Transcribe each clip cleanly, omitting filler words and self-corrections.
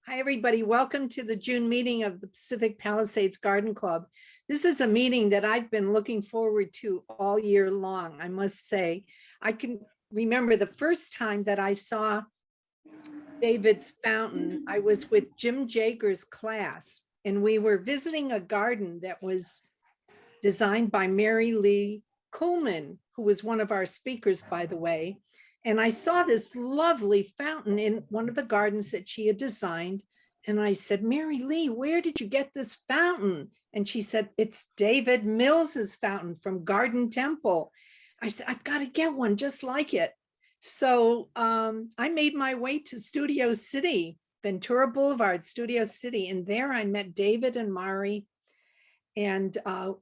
Hi, everybody. Welcome to the June meeting of the Pacific Palisades Garden Club. This is a meeting that I've been looking forward to all year long, I must say. I can remember the first time that I saw David's fountain. I was with Jim Jager's class, and we were visiting a garden that was designed by Mary Lee Coleman, who was one of our speakers, by the way. And I saw this lovely fountain in one of the gardens that she had designed. And I said, Mary Lee, where did you get this fountain? And she said, it's David Mills's fountain from Garden Temple. I said, I've got to get one just like it. So I made my way to Studio City, Ventura Boulevard, Studio City. And there I met David and Mari and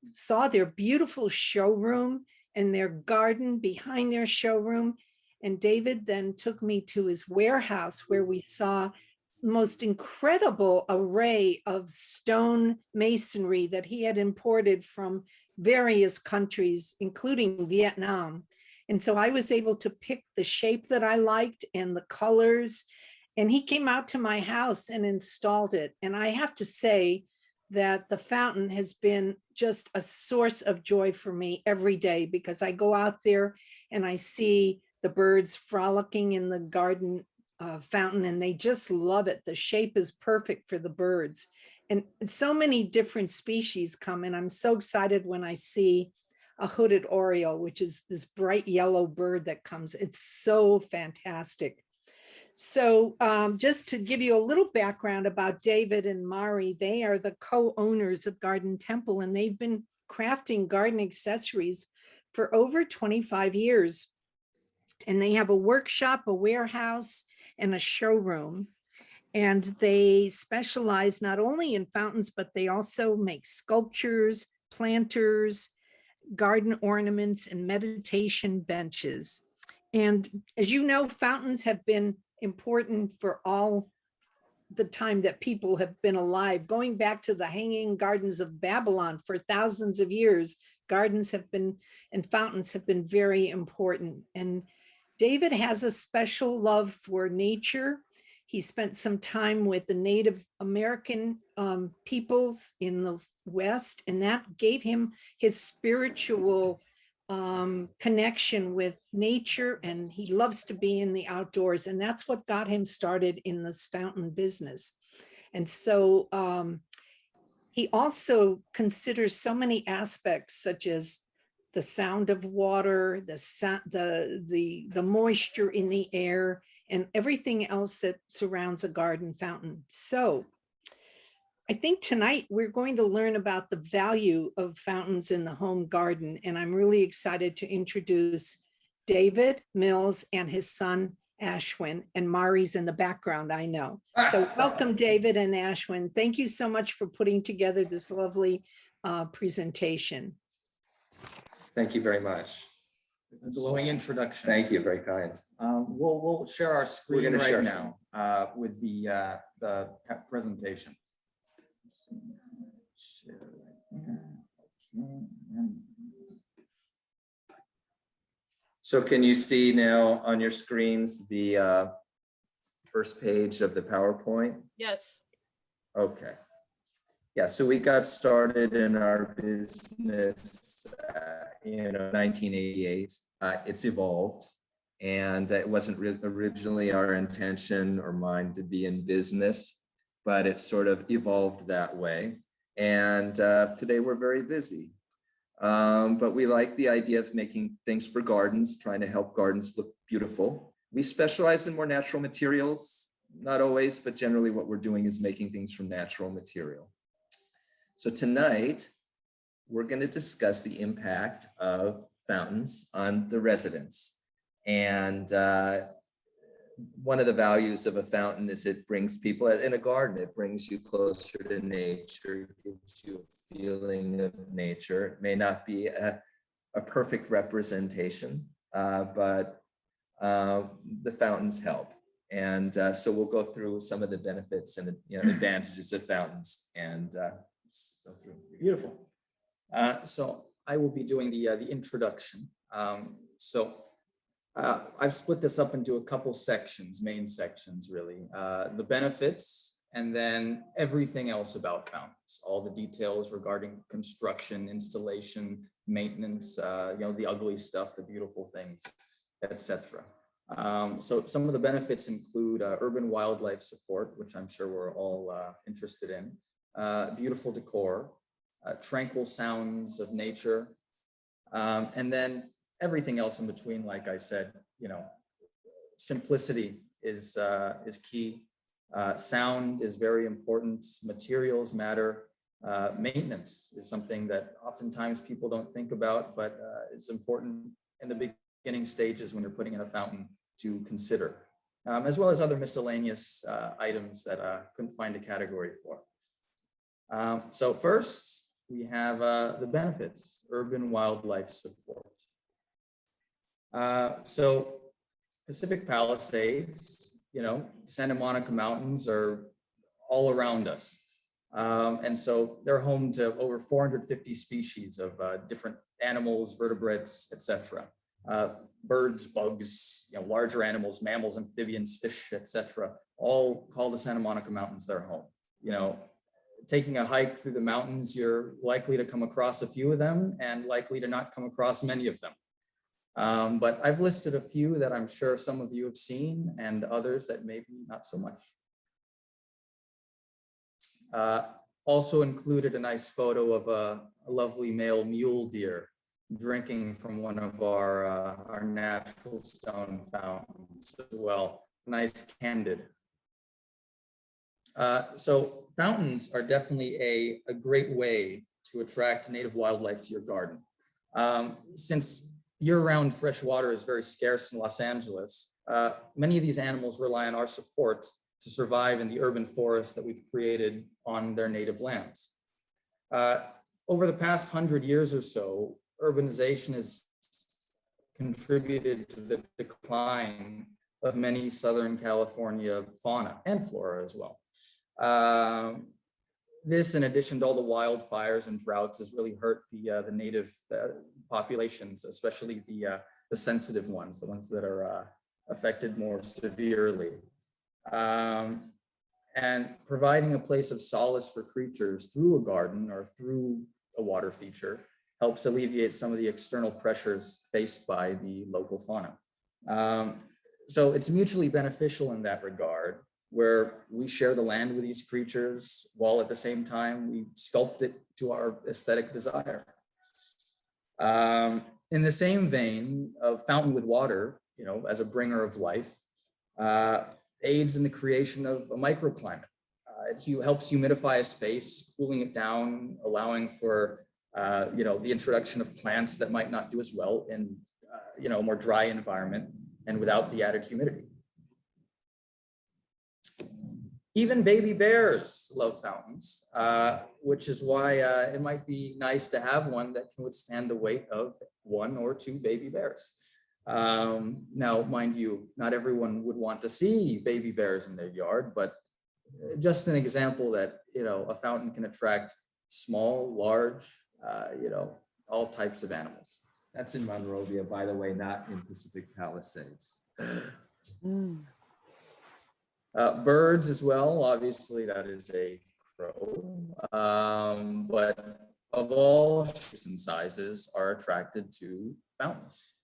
saw their beautiful showroom and their garden behind their showroom. And David then took me to his warehouse where we saw the most incredible array of stone masonry that he had imported from various countries, including Vietnam. And so I was able to pick the shape that I liked and the colors. And he came out to my house and installed it. And I have to say that the fountain has been just a source of joy for me every day, because I go out there and I see the birds frolicking in the garden fountain, and they just love it. The shape is perfect for the birds. And so many different species come, and I'm so excited when I see a hooded oriole, which is this bright yellow bird that comes. It's so fantastic. So just to give you a little background about David and Mari, they are the co-owners of Garden Temple, and they've been crafting garden accessories for over 25 years. And they have a workshop, a warehouse, and a showroom. And they specialize not only in fountains, but they also make sculptures, planters, garden ornaments, and meditation benches. And as you know, fountains have been important for all the time that people have been alive, going back to the hanging gardens of Babylon for thousands of years. Gardens have been, and fountains have been very important. And David has a special love for nature. He spent some time with the Native American peoples in the West, and that gave him his spiritual connection with nature, and he loves to be in the outdoors, and that's what got him started in this fountain business. And so he also considers so many aspects, such as the sound of water, the moisture in the air, and everything else that surrounds a garden fountain. So I think tonight we're going to learn about the value of fountains in the home garden, and I'm really excited to introduce David Mills and his son Ashwin, and Mari's in the background, I know. So welcome, David and Ashwin. Thank you so much for putting together this lovely presentation. Thank you very much. A glowing introduction. Thank you, very kind. We'll share our screen right share now with the presentation. Share right here. Okay. So can you see now on your screens the first page of the PowerPoint? Yes. Okay. Yeah, so we got started in our business in 1988. It's evolved, and it wasn't originally our intention or mind to be in business, but it sort of evolved that way. And today we're very busy. But we like the idea of making things for gardens, trying to help gardens look beautiful. We specialize in more natural materials, not always, but generally what we're doing is making things from natural material. So tonight, we're going to discuss the impact of fountains on the residents. And one of the values of a fountain is it brings people in a garden. It brings you closer to nature, gives you a feeling of nature. It may not be a perfect representation, but the fountains help. And so we'll go through some of the benefits and advantages of fountains and go through. Beautiful. So I will be doing the introduction. I've split this up into a couple sections, main sections really. The benefits, and then everything else about fountains, all the details regarding construction, installation, maintenance, the ugly stuff, the beautiful things, etc. So some of the benefits include urban wildlife support, which I'm sure we're all interested in, beautiful decor, tranquil sounds of nature, and then everything else in between. Like I said, simplicity is key. Sound is very important. Materials matter. Maintenance is something that oftentimes people don't think about, but it's important in the beginning stages when you're putting in a fountain to consider, as well as other miscellaneous items that I couldn't find a category for. So first, we have the benefits, urban wildlife support. So Pacific Palisades, Santa Monica Mountains are all around us. And so they're home to over 450 species of different animals, vertebrates, etc. Birds, bugs, larger animals, mammals, amphibians, fish, etc. all call the Santa Monica Mountains their home. Taking a hike through the mountains, you're likely to come across a few of them and likely to not come across many of them. But I've listed a few that I'm sure some of you have seen and others that maybe not so much. Also included a nice photo of a lovely male mule deer drinking from one of our natural stone fountains as well. Nice candid. So fountains are definitely a great way to attract native wildlife to your garden. Since year-round fresh water is very scarce in Los Angeles, many of these animals rely on our support to survive in the urban forests that we've created on their native lands. Over the past 100 years or so, urbanization has contributed to the decline of many Southern California fauna and flora as well. This, in addition to all the wildfires and droughts, has really hurt the native populations, especially the sensitive ones, the ones that are affected more severely. And providing a place of solace for creatures through a garden or through a water feature helps alleviate some of the external pressures faced by the local fauna. So it's mutually beneficial in that regard, where we share the land with these creatures while at the same time we sculpt it to our aesthetic desire. In the same vein, a fountain with water, as a bringer of life, aids in the creation of a microclimate. It helps humidify a space, cooling it down, allowing for the introduction of plants that might not do as well in a more dry environment and without the added humidity. Even baby bears love fountains, which is why it might be nice to have one that can withstand the weight of 1 or 2 baby bears. Now, mind you, not everyone would want to see baby bears in their yard, but just an example that, a fountain can attract small, large, all types of animals. That's in Monrovia, by the way, not in Pacific Palisades. Birds as well, obviously that is a crow, but of all shapes and sizes are attracted to fountains.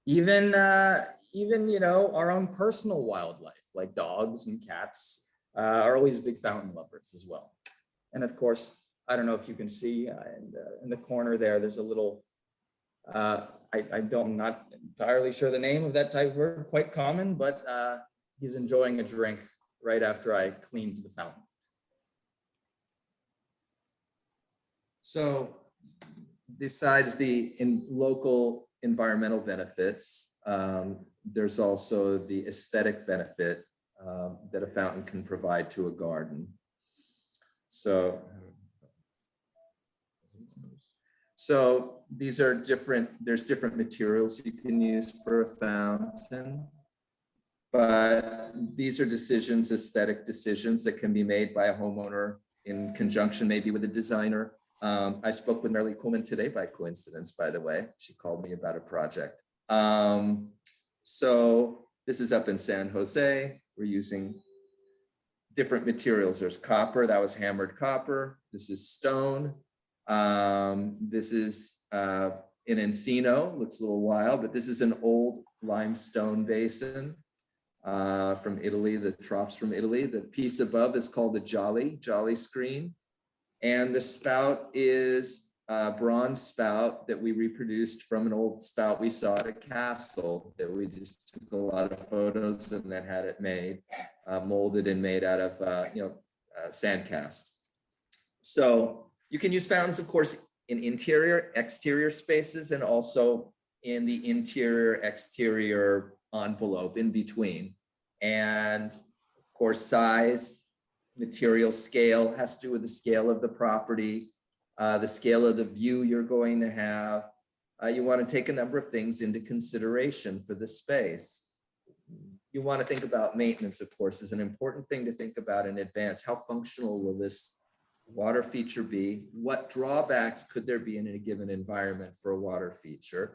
Even our own personal wildlife, like dogs and cats, are always big fountain lovers as well. And of course, I don't know if you can see in the corner there's a little, I'm not entirely sure the name of that type of bird, quite common, but he's enjoying a drink right after I cleaned the fountain. So besides the local environmental benefits, there's also the aesthetic benefit that a fountain can provide to a garden. So these are there's different materials you can use for a fountain, but these are decisions, aesthetic decisions that can be made by a homeowner in conjunction maybe with a designer. I spoke with Nerly Kuhlman today by coincidence, by the way. She called me about a project. So this is up in San Jose. We're using different materials. There's copper, that was hammered copper. This is stone. This is an encino, looks a little wild, but this is an old limestone basin from Italy, the troughs from Italy. The piece above is called the jolly screen. And the spout is a bronze spout that we reproduced from an old spout we saw at a castle that we just took a lot of photos and then had it made, molded and made out of sand cast. So you can use fountains, of course, in interior, exterior spaces, and also in the interior, exterior envelope in between. And of course, size, material, scale has to do with the scale of the property, the scale of the view you're going to have. You want to take a number of things into consideration for the space. You want to think about maintenance, of course, is an important thing to think about in advance. How functional will this water feature be? What drawbacks could there be in a given environment for a water feature?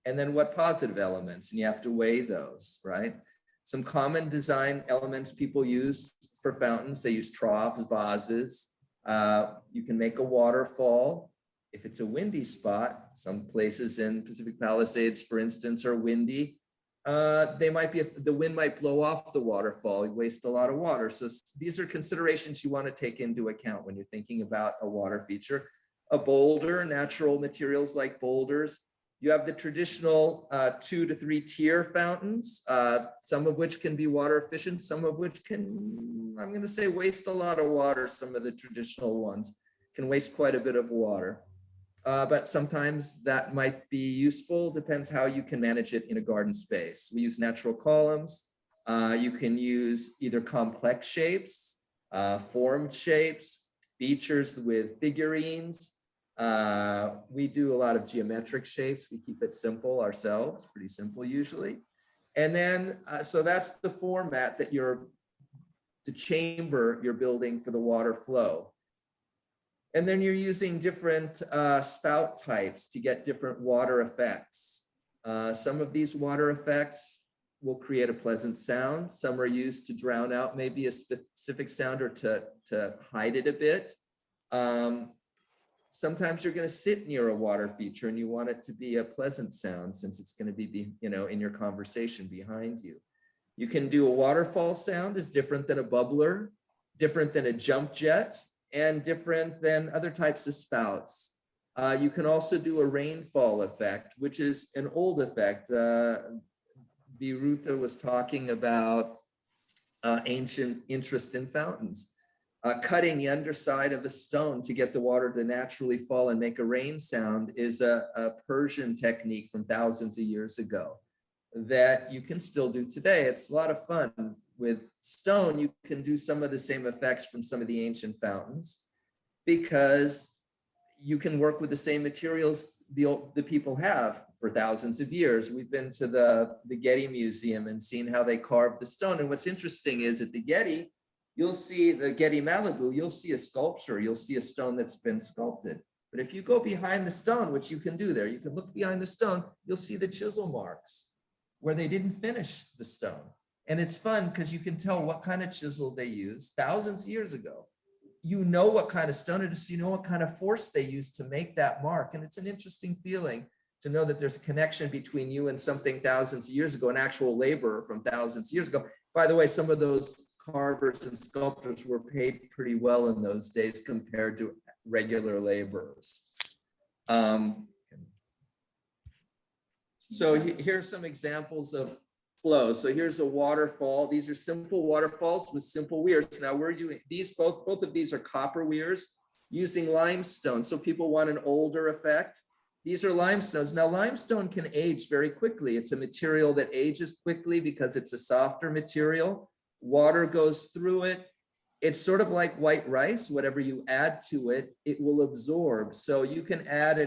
And then what positive elements? And you have to weigh those, right? Some common design elements people use for fountains, they use troughs, vases. You can make a waterfall. If it's a windy spot, some places in Pacific Palisades, for instance, are windy. The wind might blow off the waterfall, you waste a lot of water. So these are considerations you want to take into account when you're thinking about a water feature. A boulder, natural materials like boulders. You have the traditional 2 to 3 tier fountains, some of which can be water efficient, some of which can, I'm going to say, waste a lot of water. Some of the traditional ones can waste quite a bit of water. But sometimes that might be useful, depends how you can manage it in a garden space. We use natural columns. You can use either complex shapes, formed shapes, features with figurines. We do a lot of geometric shapes. We keep it simple ourselves, pretty simple usually. And then, so that's the format that the chamber you're building for the water flow. And then you're using different spout types to get different water effects. Some of these water effects will create a pleasant sound. Some are used to drown out maybe a specific sound or to hide it a bit. Sometimes you're going to sit near a water feature and you want it to be a pleasant sound since it's going to be, in your conversation behind you. You can do a waterfall sound is different than a bubbler, different than a jump jet, and different than other types of spouts. You can also do a rainfall effect, which is an old effect. Viruta was talking about ancient interest in fountains. Cutting the underside of a stone to get the water to naturally fall and make a rain sound is a Persian technique from thousands of years ago that you can still do today. It's a lot of fun. With stone, you can do some of the same effects from some of the ancient fountains because you can work with the same materials the people have for thousands of years. We've been to the Getty Museum and seen how they carved the stone. And what's interesting is at the Getty, you'll see the Getty Malibu, you'll see a sculpture, you'll see a stone that's been sculpted. But if you go behind the stone, which you can do there, you can look behind the stone, you'll see the chisel marks where they didn't finish the stone. And it's fun because you can tell what kind of chisel they used thousands of years ago. You know what kind of stone it is, so you know what kind of force they used to make that mark. And it's an interesting feeling to know that there's a connection between you and something thousands of years ago, an actual laborer from thousands of years ago. By the way, some of those carvers and sculptors were paid pretty well in those days compared to regular laborers. So here's some examples of flow. So here's a waterfall. These are simple waterfalls with simple weirs. Now we're doing these, both of these are copper weirs using limestone. So people want an older effect. These are limestones. Now limestone can age very quickly. It's a material that ages quickly because it's a softer material. Water goes through it. It's sort of like white rice. Whatever you add to it, it will absorb. So you can add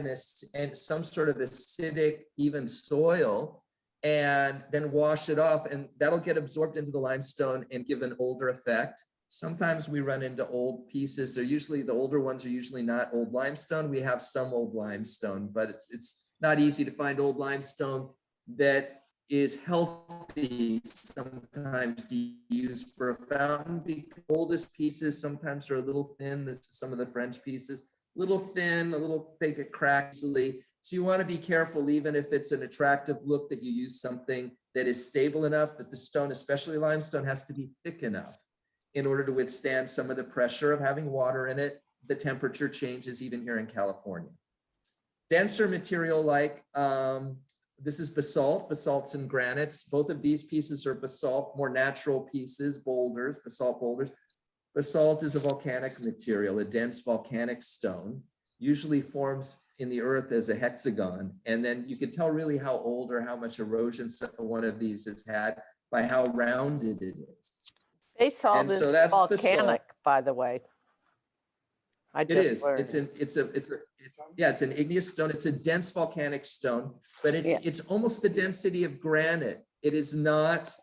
some sort of acidic, even soil, and then wash it off, and that'll get absorbed into the limestone and give an older effect. Sometimes we run into old pieces. They're usually, the older ones are usually not old limestone. We have some old limestone, but it's not easy to find old limestone that is healthy sometimes to use for a fountain, because oldest pieces sometimes are a little thin. This is some of the French pieces, little thin, a little, they get cracked easily. So you want to be careful, even if it's an attractive look, that you use something that is stable enough, but the stone, especially limestone, has to be thick enough in order to withstand some of the pressure of having water in it, the temperature changes even here in California. Denser material like, this is basalt, basalts and granites. Both of these pieces are basalt, more natural pieces, boulders, basalt boulders. Basalt is a volcanic material, a dense volcanic stone, usually forms in the earth as a hexagon. And then you can tell really how old or how much erosion one of these has had by how rounded it is. Basalt And is so that's volcanic, basalt. by the way. I It just is. learned. It's an igneous stone. It's a dense volcanic stone, but Yeah. it's almost the density of granite. It is not.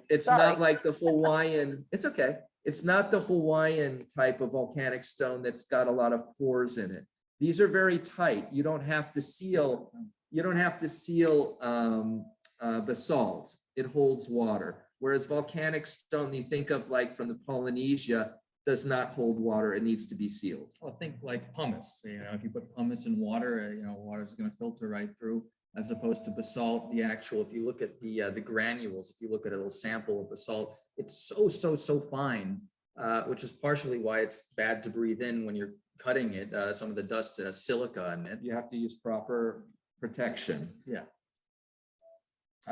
It's sorry. not like the Hawaiian. It's okay. It's not the Hawaiian type of volcanic stone that's got a lot of pores in it. These are very tight. You don't have to seal. You don't have to seal basalt. It holds water. Whereas volcanic stone, you think of like from the Polynesia, does not hold water. It needs to be sealed. I think like pumice, if you put pumice in water, water is going to filter right through, as opposed to basalt, the actual, if you look at the granules, if you look at a little sample of basalt, it's so fine, which is partially why it's bad to breathe in when you're cutting it. Some of the dust has silica in it. You have to use proper protection. Yeah.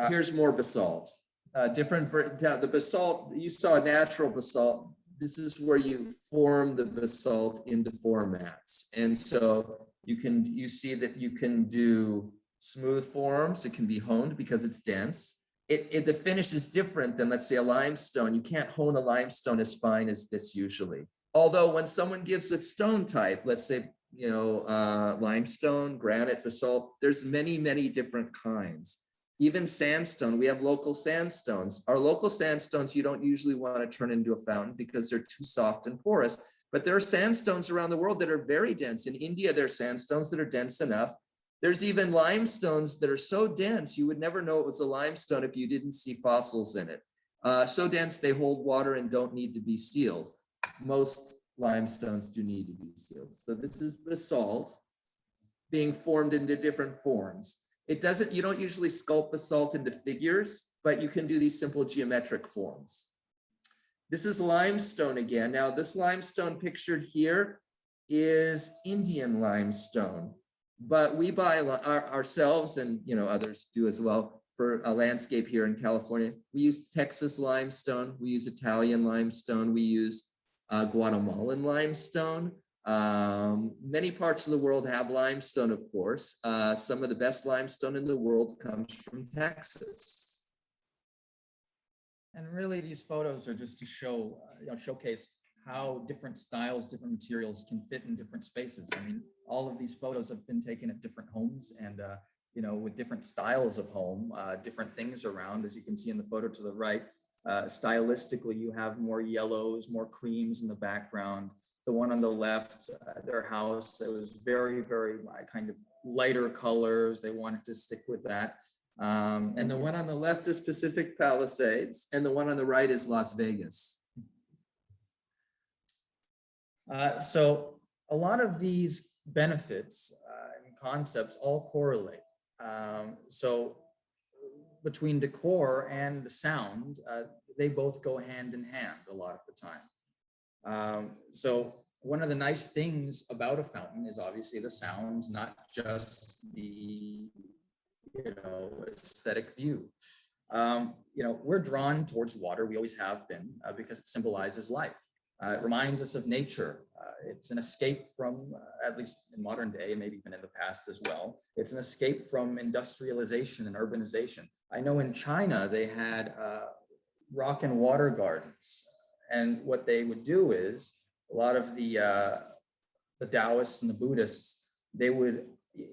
Here's more basalt. The basalt, you saw a natural basalt. This is where you form the basalt into formats. And so you see that you can do smooth forms. It can be honed because it's dense. The finish is different than, let's say, a limestone. You can't hone a limestone as fine as this usually. Although when someone gives a stone type, let's say, limestone, granite, basalt, there's many different kinds. Even sandstone, we have local sandstones. Our local sandstones, you don't usually want to turn into a fountain because they're too soft and porous, but there are sandstones around the world that are very dense. In India, there are sandstones that are dense enough. There's even limestones that are so dense, you would never know it was a limestone if you didn't see fossils in it. So dense, they hold water and don't need to be sealed. Most limestones do need to be sealed. So this is basalt being formed into different forms. You don't usually sculpt basalt into figures, but you can do these simple geometric forms. This is limestone again. Now this limestone pictured here is Indian limestone, but we buy ourselves, and others do as well, for a landscape here in California. We use Texas limestone, we use Italian limestone, we use Guatemalan limestone. Many parts of the world have limestone, of course. Some of the best limestone in the world comes from Texas. And really, these photos are just to show, showcase how different styles, different materials can fit in different spaces. I mean, all of these photos have been taken at different homes and, with different styles of home, different things around, as you can see in the photo to the right. Stylistically, you have more yellows, more creams in the background. The one on the left, their house, it was very kind of lighter colors. They wanted to stick with that. And the one on the left is Pacific Palisades, and the one on the right is Las Vegas. So a lot of these benefits and concepts all correlate. So between decor and the sound, they both go hand in hand a lot of the time. So one of the nice things about a fountain is obviously the sound, not just the aesthetic view. We're drawn towards water. We always have been because it symbolizes life. It reminds us of nature. It's an escape from, at least in modern day, and maybe even in the past as well, it's an escape from industrialization and urbanization. I know in China, they had rock and water gardens. And what they would do is a lot of the Taoists and the Buddhists, they would,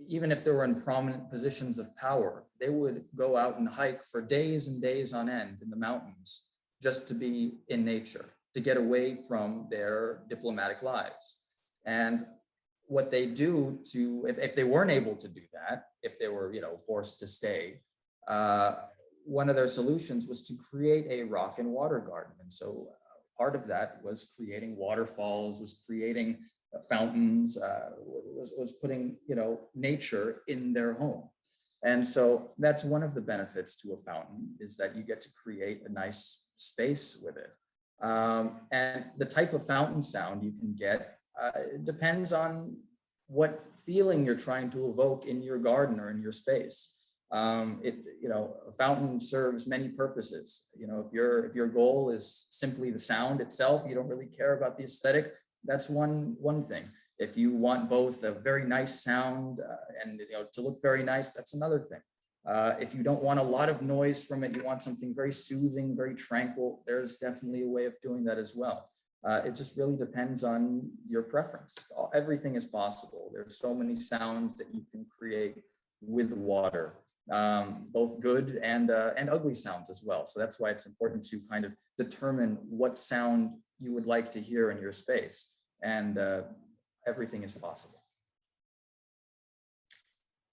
even if they were in prominent positions of power, they would go out and hike for days and days on end in the mountains just to be in nature, to get away from their diplomatic lives. And what they do if they weren't able to do that, if they were, forced to stay, one of their solutions was to create a rock and water garden. And so part of that was creating waterfalls, was creating fountains, was putting, nature in their home. And so that's one of the benefits to a fountain, is that you get to create a nice space with it. And the type of fountain sound you can get it depends on what feeling you're trying to evoke in your garden or in your space. A fountain serves many purposes. If your goal is simply the sound itself, you don't really care about the aesthetic, that's one thing. If you want both a very nice sound and to look very nice, that's another thing. If you don't want a lot of noise from it, you want something very soothing, very tranquil, there's definitely a way of doing that as well. It just really depends on your preference. Everything is possible. There's so many sounds that you can create with water, both good and ugly sounds as well. So that's why it's important to kind of determine what sound you would like to hear in your space, and everything is possible.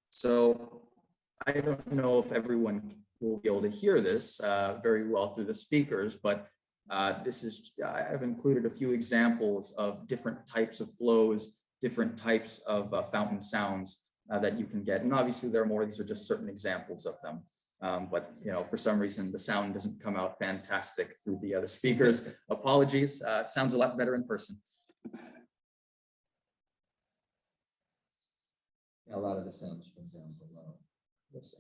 So I don't know if everyone will be able to hear this very well through the speakers, but I've included a few examples of different types of flows, different types of fountain sounds that you can get. And obviously there are more, these are just certain examples of them. But for some reason, the sound doesn't come out fantastic through the other speakers. Apologies, it sounds a lot better in person. A lot of the sounds from down below. You'll see.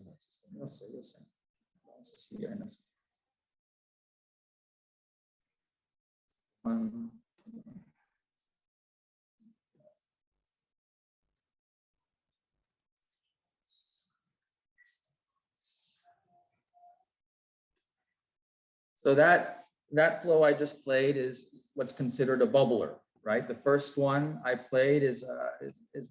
So that flow I just played is what's considered a bubbler, right? The first one I played is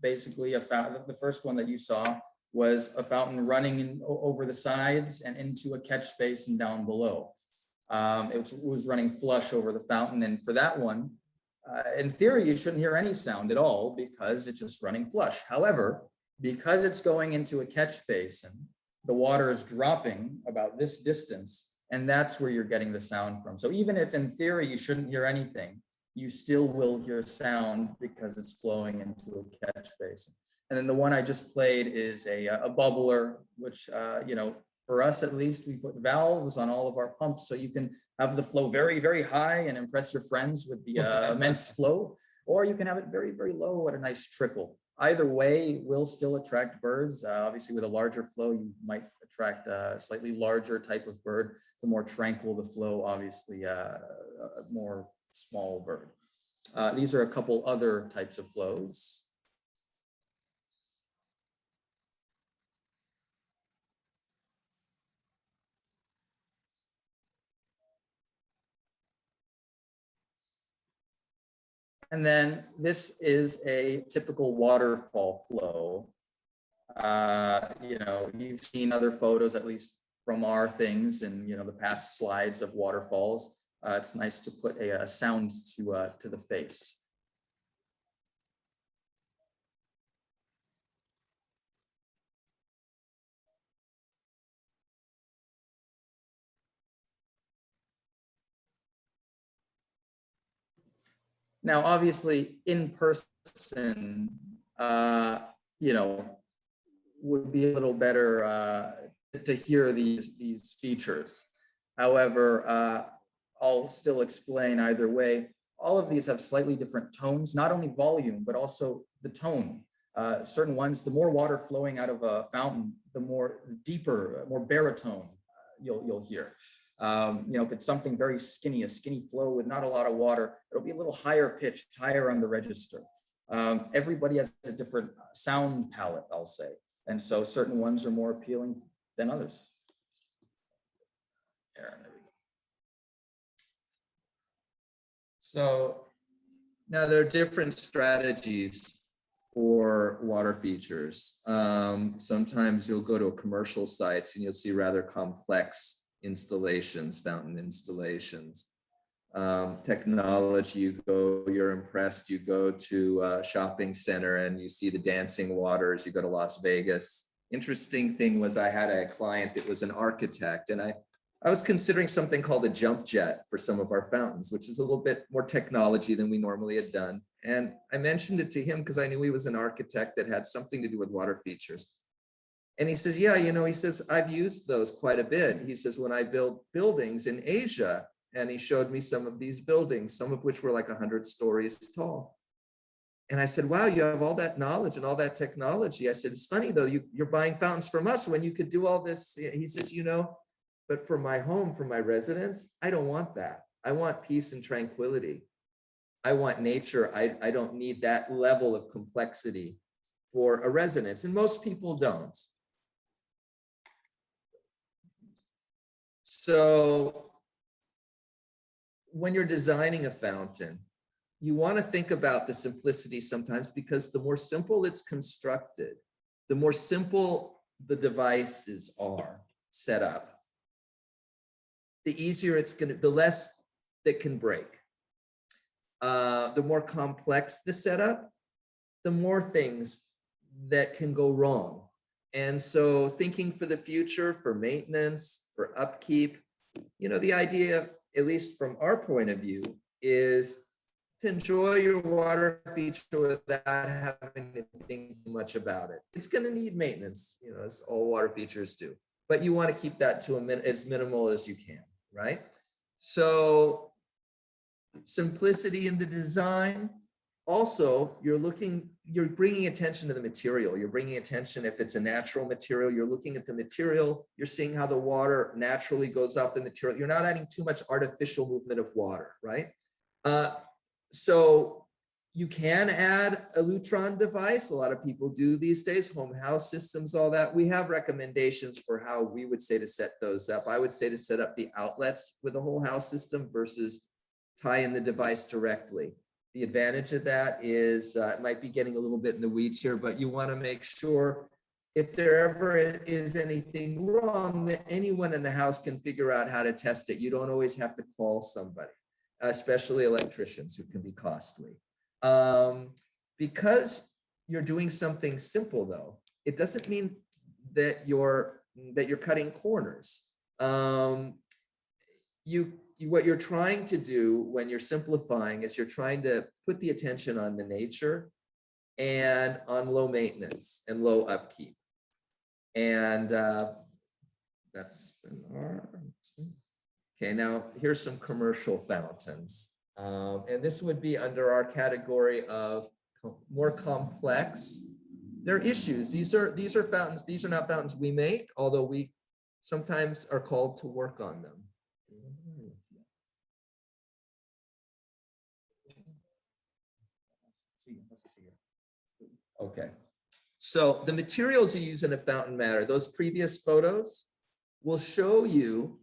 basically a fountain. The first one that you saw was a fountain running over the sides and into a catch basin down below. It was running flush over the fountain, and for that one, in theory, you shouldn't hear any sound at all because it's just running flush. However, because it's going into a catch basin, the water is dropping about this distance, and that's where you're getting the sound from. So even if in theory you shouldn't hear anything, you still will hear sound because it's flowing into a catch basin. And then the one I just played is a bubbler, which, for us at least, we put valves on all of our pumps so you can have the flow very, very high and impress your friends with the immense flow, or you can have it very, very low at a nice trickle. Either way will still attract birds. Obviously, with a larger flow, you might attract a slightly larger type of bird. The more tranquil the flow, obviously, a more small bird. These are a couple other types of flows. And then this is a typical waterfall flow. You've seen other photos, at least from our things, and the past slides of waterfalls. It's nice to put a sound to the face. Now, obviously, in person, would be a little better to hear these features. However, I'll still explain either way. All of these have slightly different tones, not only volume, but also the tone. Certain ones, the more water flowing out of a fountain, the more deeper, more baritone you'll hear. If it's something very skinny, a skinny flow with not a lot of water, it'll be a little higher pitched, higher on the register. Everybody has a different sound palette, I'll say. And so certain ones are more appealing than others. There we go. So now there are different strategies for water features. Sometimes you'll go to commercial sites and you'll see rather complex installations, fountain installations. Technology, you're impressed, you go to a shopping center and you see the dancing waters, you go to Las Vegas interesting thing was I had a client that was an architect, and I was considering something called a jump jet for some of our fountains, which is a little bit more technology than we normally had done. And I mentioned it to him because I knew he was an architect that had something to do with water features. And he says, yeah, he says, I've used those quite a bit. He says, when I build buildings in Asia, and he showed me some of these buildings, some of which were like 100 stories tall. And I said, wow, you have all that knowledge and all that technology. I said, it's funny though, you're buying fountains from us when you could do all this. He says, but for my home, for my residence, I don't want that. I want peace and tranquility. I want nature. I don't need that level of complexity for a residence. And most people don't. So when you're designing a fountain, you want to think about the simplicity sometimes, because the more simple it's constructed, the more simple the devices are set up, the easier it's going to, the less that can break. The more complex the setup, the more things that can go wrong. And so thinking for the future, for maintenance, for upkeep, the idea, at least from our point of view, is to enjoy your water feature without having to think too much about it. It's going to need maintenance, as all water features do, but you want to keep that to as minimal as you can, right? So simplicity in the design. Also, you're bringing attention to the material. You're bringing attention, if it's a natural material, you're looking at the material, you're seeing how the water naturally goes off the material. You're not adding too much artificial movement of water, right? So you can add a Lutron device. A lot of people do these days, home house systems, all that. We have recommendations for how we would say to set those up. I would say to set up the outlets with a whole house system versus tie in the device directly. The advantage of that is, it might be getting a little bit in the weeds here, but you want to make sure if there ever is anything wrong, that anyone in the house can figure out how to test it. You don't always have to call somebody, especially electricians, who can be costly. Because you're doing something simple though, it doesn't mean that you're cutting corners. What you're trying to do when you're simplifying is you're trying to put the attention on the nature and on low maintenance and low upkeep. And that's been our, okay, now here's some commercial fountains. And this would be under our category of more complex. There are issues. These are fountains. These are not fountains we make, although we sometimes are called to work on them. Okay, so the materials you use in a fountain matter. Those previous photos will show you,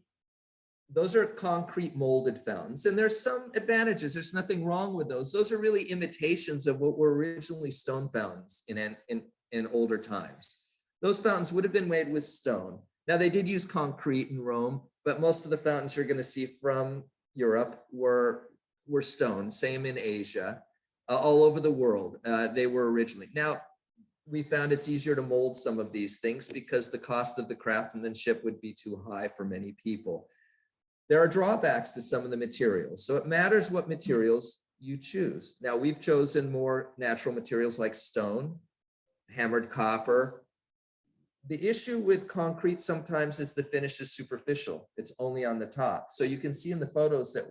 those are concrete molded fountains, and there's some advantages. There's nothing wrong with those. Those are really imitations of what were originally stone fountains in older times. Those fountains would have been made with stone. Now they did use concrete in Rome, but most of the fountains you're going to see from Europe were stone. Same in Asia. All over the world, they were originally. Now, we found it's easier to mold some of these things because the cost of the craftsmanship would be too high for many people. There are drawbacks to some of the materials, so it matters what materials you choose. Now, we've chosen more natural materials like stone, hammered copper. The issue with concrete sometimes is the finish is superficial. It's only on the top. So you can see in the photos that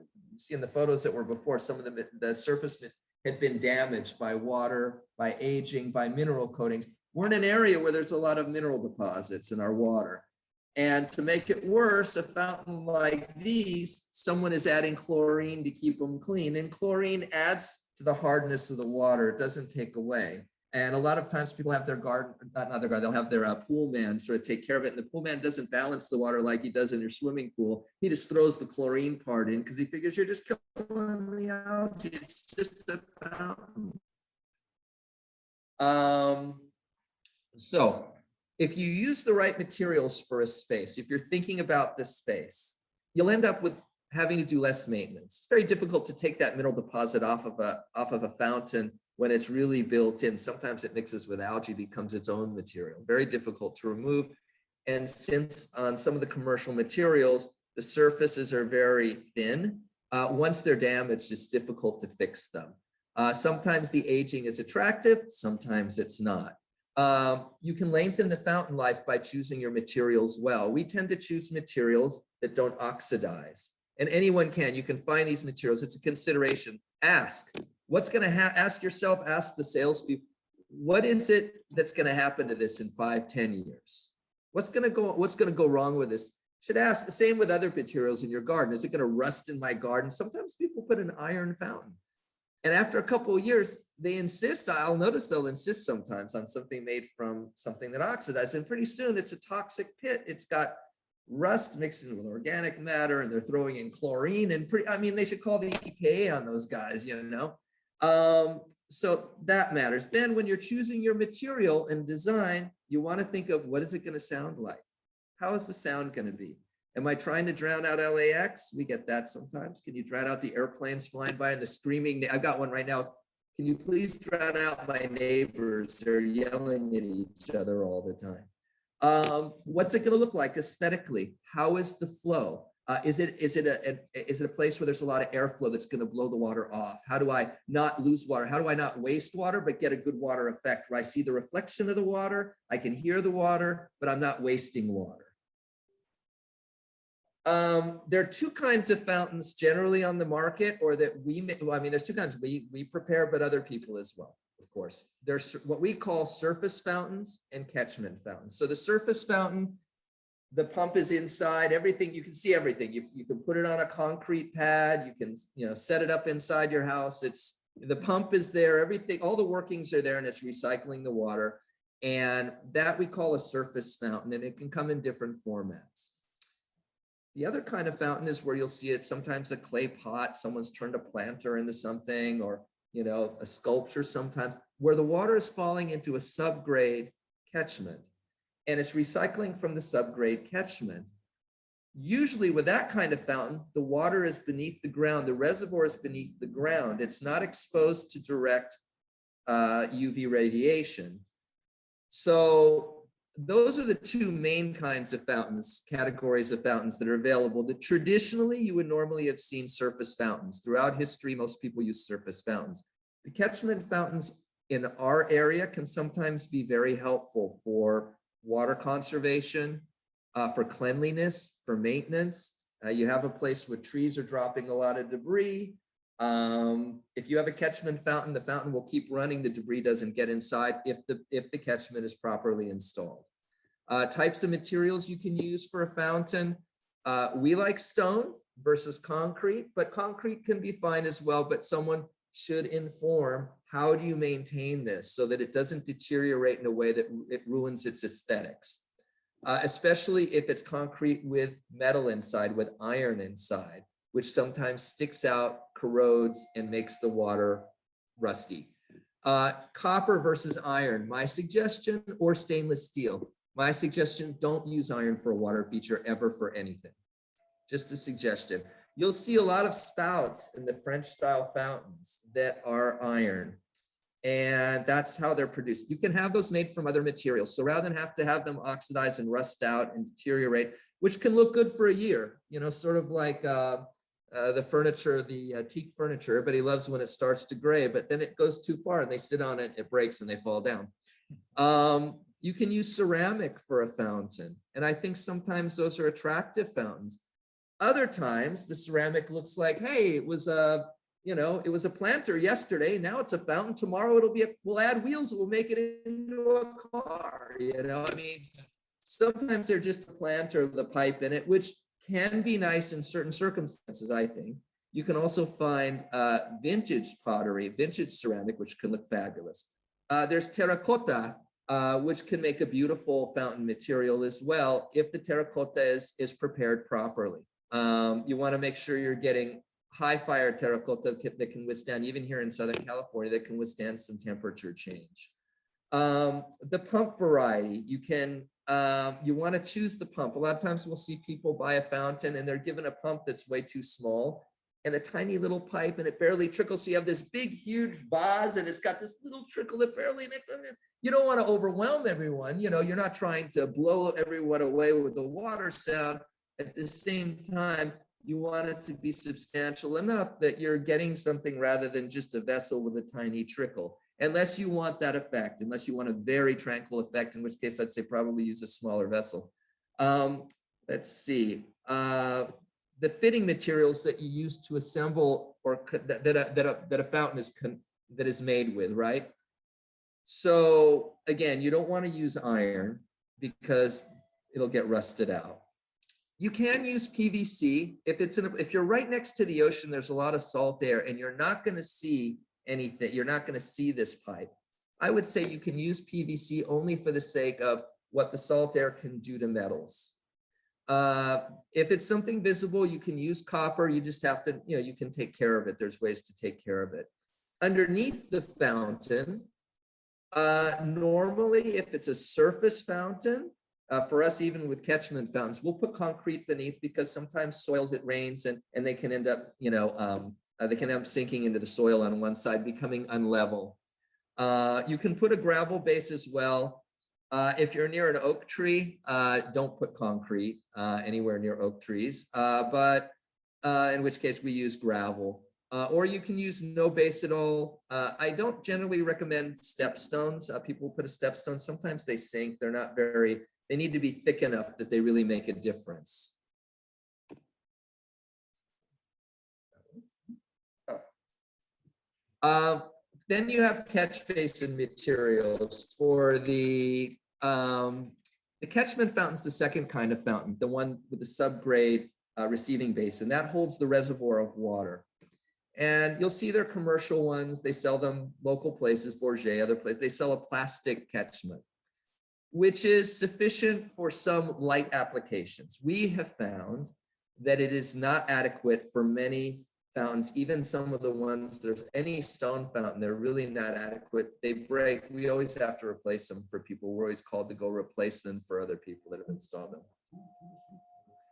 were before, some of the surface had been damaged by water, by aging, by mineral coatings. We're in an area where there's a lot of mineral deposits in our water. And to make it worse, a fountain like these, someone is adding chlorine to keep them clean. And chlorine adds to the hardness of the water. It doesn't take away. And a lot of times people have their garden, not their garden, they'll have their pool man sort of take care of it. And the pool man doesn't balance the water like he does in your swimming pool. He just throws the chlorine part in because he figures you're just killing the algae. It's just a fountain. So if you use the right materials for a space, if you're thinking about this space, you'll end up with having to do less maintenance. It's very difficult to take that mineral deposit off of a fountain when it's really built in. Sometimes it mixes with algae, becomes its own material. Very difficult to remove. And since on some of the commercial materials, the surfaces are very thin, once they're damaged, it's difficult to fix them. Sometimes the aging is attractive, sometimes it's not. You can lengthen the fountain life by choosing your materials well. We tend to choose materials that don't oxidize. And anyone can. You can find these materials. It's a consideration. Ask. What's going to ask yourself, ask the salespeople, what is it that's going to happen to this in 5-10 years? What's going to go wrong with this? Should ask. The same with other materials in your garden. Is it going to rust in my garden? Sometimes people put an iron fountain. And after a couple of years, they insist, I'll notice they'll insist sometimes on something made from something that oxidizes. And pretty soon it's a toxic pit. It's got rust mixed in with organic matter, and they're throwing in chlorine, and they should call the EPA on those guys, you know. So that matters. Then when you're choosing your material and design, you want to think of, what is it going to sound like? How is the sound going to be? Am I trying to drown out LAX? We get that sometimes. Can you drown out the airplanes flying by and the screaming? I've got one right now. Can you please drown out my neighbors? They're yelling at each other all the time. What's it going to look like aesthetically? How is the flow? Is it a place where there's a lot of airflow that's going to blow the water off? How do I not lose water? How do I not waste water, but get a good water effect where I see the reflection of the water, I can hear the water, but I'm not wasting water? There are two kinds of fountains generally on the market, or that we make. Well, I mean, there's two kinds. We prepare, but other people as well, of course. There's what we call surface fountains and catchment fountains. So the surface fountain, the pump is inside, everything, you can see everything. You can put it on a concrete pad, you can set it up inside your house. The pump is there, everything, all the workings are there, and it's recycling the water. And that we call a surface fountain, and it can come in different formats. The other kind of fountain is where you'll see it sometimes a clay pot, someone's turned a planter into something, or a sculpture sometimes, where the water is falling into a subgrade catchment. And it's recycling from the subgrade catchment. Usually with that kind of fountain, the water is beneath the ground, the reservoir is beneath the ground. It's not exposed to direct UV radiation. So those are the two main kinds of fountains, categories of fountains that are available. That traditionally you would normally have seen surface fountains. Throughout history, most people use surface fountains. The catchment fountains in our area can sometimes be very helpful for water conservation, for cleanliness, for maintenance. You have a place where trees are dropping a lot of debris. If you have a catchment fountain, the fountain will keep running. The debris doesn't get inside if the catchment is properly installed. Types of materials you can use for a fountain. We like stone versus concrete, but concrete can be fine as well. But someone should inform, how do you maintain this so that it doesn't deteriorate in a way that it ruins its aesthetics, especially if it's concrete with metal inside, with iron inside, which sometimes sticks out, corrodes, and makes the water rusty. Copper versus iron, my suggestion, or stainless steel. My suggestion, don't use iron for a water feature ever for anything. Just a suggestion. You'll see a lot of spouts in the French style fountains that are iron, and that's how they're produced. You can have those made from other materials. So rather than have to have them oxidize and rust out and deteriorate, which can look good for a year, sort of like the furniture, the teak furniture. Everybody loves when it starts to gray, but then it goes too far and they sit on it, it breaks and they fall down. You can use ceramic for a fountain, and I think sometimes those are attractive fountains. Other times the ceramic looks like, hey, it was a planter yesterday, now it's a fountain, tomorrow we'll add wheels, we'll make it into a car. Sometimes they're just a planter with a pipe in it, which can be nice in certain circumstances, I think. You can also find vintage pottery, vintage ceramic, which can look fabulous. There's terracotta, which can make a beautiful fountain material as well, if the terracotta is prepared properly. You want to make sure you're getting high fire terracotta that can withstand, even here in Southern California, that can withstand some temperature change. The pump variety, you can, you want to choose the pump. A lot of times we'll see people buy a fountain and they're given a pump that's way too small and a tiny little pipe and it barely trickles. So you have this big, huge vase and it's got this little trickle that barely, you don't want to overwhelm everyone. You know, you're not trying to blow everyone away with the water sound. At the same time, you want it to be substantial enough that you're getting something rather than just a vessel with a tiny trickle. Unless you want that effect, unless you want a very tranquil effect, in which case I'd say probably use a smaller vessel. Let's see. The fitting materials that you use to assemble or that a fountain is made with, right? So again, you don't want to use iron because it'll get rusted out. You can use PVC if you're right next to the ocean. There's a lot of salt there, and you're not going to see anything. You're not going to see this pipe. I would say you can use PVC only for the sake of what the salt air can do to metals. If it's something visible, you can use copper. You just have to, you can take care of it. There's ways to take care of it. Underneath the fountain, normally if it's a surface fountain, for us, even with catchment fountains, we'll put concrete beneath because sometimes soils, it rains and they can end up, they can end up sinking into the soil on one side, becoming unlevel. You can put a gravel base as well. If you're near an oak tree, don't put concrete anywhere near oak trees, but in which case we use gravel. Or you can use no base at all. I don't generally recommend stepstones. People put a stepstone, sometimes they sink. They're not very, they need to be thick enough that they really make a difference. Then you have catch basin materials for the catchment fountain's the second kind of fountain, the one with the subgrade receiving basin that holds the reservoir of water. And you'll see their commercial ones. They sell them local places, Bourget, other places. They sell a plastic catchment, which is sufficient for some light applications. We have found that it is not adequate for many fountains, even some of the ones, there's any stone fountain, they're really not adequate. They break. We always have to replace them for people. We're always called to go replace them for other people that have installed them.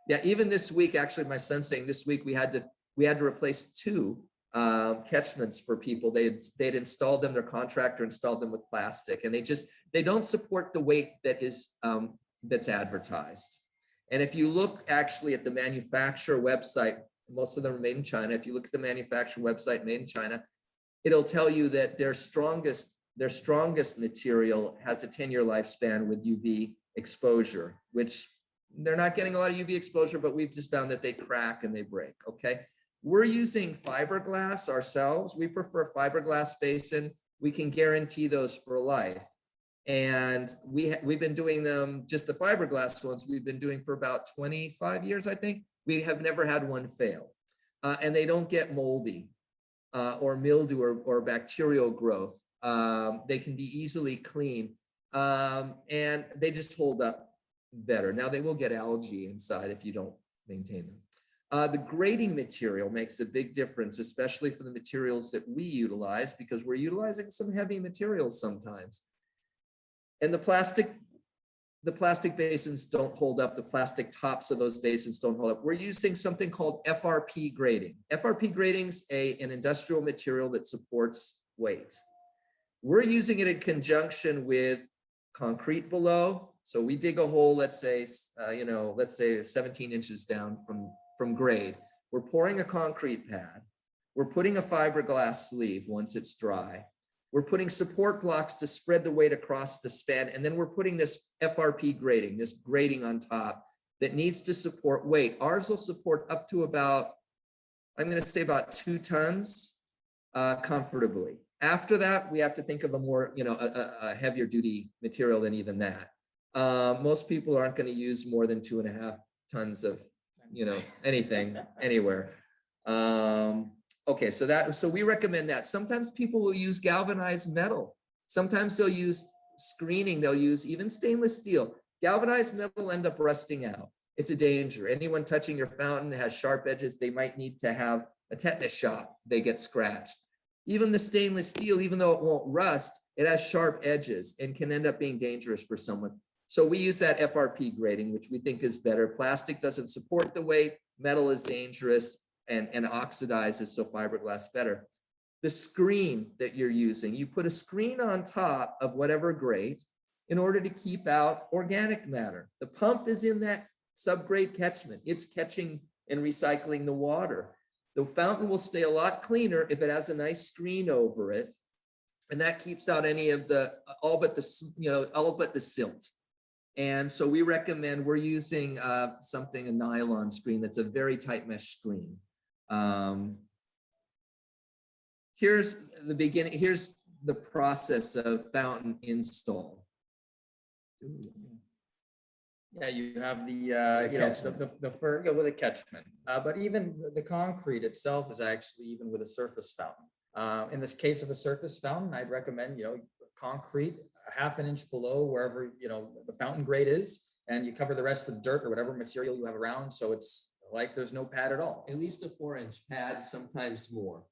Yeah, even this week, actually, my son's saying this week we had to replace 2 catchments for people. They'd installed them, their contractor installed them with plastic, and they don't support the weight that is that's advertised. And if you look actually at the manufacturer website, most of them are made in China. If you look at the manufacturer website made in China, it'll tell you that their strongest material has a 10-year lifespan with UV exposure, which they're not getting a lot of UV exposure, but we've just found that they crack and they break. Okay. We're using fiberglass ourselves. We prefer fiberglass basin. We can guarantee those for life. And we've been doing them, just the fiberglass ones, we've been doing for about 25 years, I think. We have never had one fail. And they don't get moldy or mildew or bacterial growth. They can be easily cleaned and they just hold up better. Now they will get algae inside if you don't maintain them. The grading material makes a big difference, especially for the materials that we utilize, because we're utilizing some heavy materials sometimes. And the plastic basins don't hold up. The plastic tops of those basins don't hold up. We're using something called FRP grading. FRP grading is an industrial material that supports weight. We're using it in conjunction with concrete below. So we dig a hole, let's say 17 inches down from grade. We're pouring a concrete pad. We're putting a fiberglass sleeve once it's dry. We're putting support blocks to spread the weight across the span. And then we're putting this FRP grading, this grading on top that needs to support weight. Ours will support up to about, I'm going to say about 2 tons comfortably. After that, we have to think of a more, a heavier duty material than even that. Most people aren't going to use more than 2.5 tons of, anything anywhere. Okay, so we recommend that. Sometimes people will use galvanized metal. Sometimes they'll use screening. They'll use even stainless steel. Galvanized metal will end up rusting out. It's a danger. Anyone touching your fountain has sharp edges. They might need to have a tetanus shot. They get scratched. Even the stainless steel, even though it won't rust, It has sharp edges and can end up being dangerous for someone. So we use that FRP grading, which we think is better. Plastic doesn't support the weight, metal is dangerous and oxidizes, so fiberglass better. The screen that you're using, you put a screen on top of whatever grate in order to keep out organic matter. The pump is in that subgrade catchment. It's catching and recycling the water. The fountain will stay a lot cleaner if it has a nice screen over it. And that keeps out any of the, all but the silt. And so we recommend, we're using a nylon screen that's a very tight mesh screen. Here's the beginning, here's the process of fountain install. Yeah, you have with a catchment, but even the concrete itself is actually even with a surface fountain. In this case of a surface fountain, I'd recommend, concrete a half an inch below wherever, the fountain grade is, and you cover the rest with dirt or whatever material you have around. So it's like there's no pad at all. At least a 4-inch pad, sometimes more.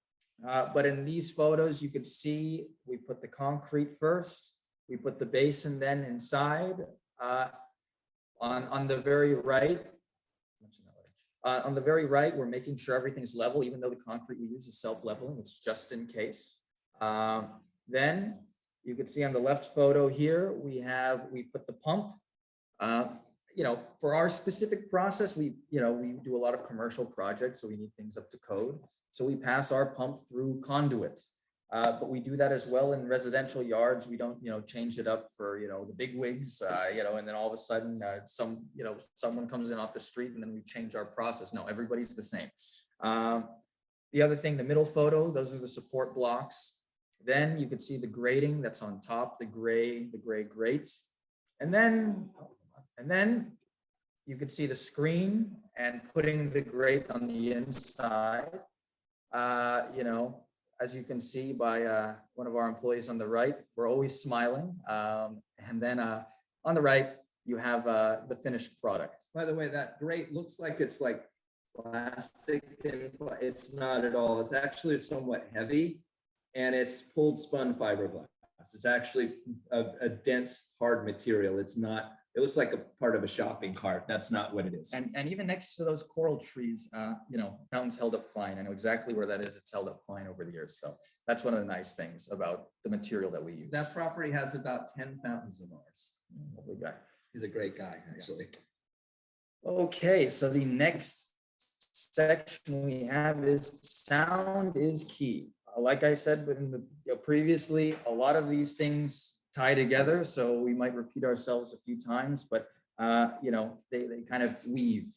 But in these photos, you can see we put the concrete first, we put the basin then inside. On the very right, we're making sure everything's level, even though the concrete we use is self-leveling. It's just in case. Then you can see on the left photo here, we put the pump. For our specific process, we do a lot of commercial projects, so we need things up to code. So we pass our pump through conduit. But we do that as well in residential yards. We don't, change it up for, the big wigs, and then all of a sudden someone comes in off the street and then we change our process. No, everybody's the same. The other thing, the middle photo, those are the support blocks. Then you can see the grating that's on top, the gray grates. And then you can see the screen and putting the grate on the inside. As you can see by one of our employees on the right, we're always smiling. And then on the right, you have the finished product. By the way, that grate looks like it's like plastic, and it's not at all. It's actually somewhat heavy, and it's pulled spun fiberglass. It's actually a dense, hard material. It's not. It looks like a part of a shopping cart. That's not what it is. And even next to those coral trees, fountains held up fine. I know exactly where that is. It's held up fine over the years. So that's one of the nice things about the material that we use. That property has about 10 fountains of ours. Lovely guy. He's a great guy, actually. Okay, so the next section we have is sound is key. Like I said previously, a lot of these things tie together, so we might repeat ourselves a few times, but they kind of weave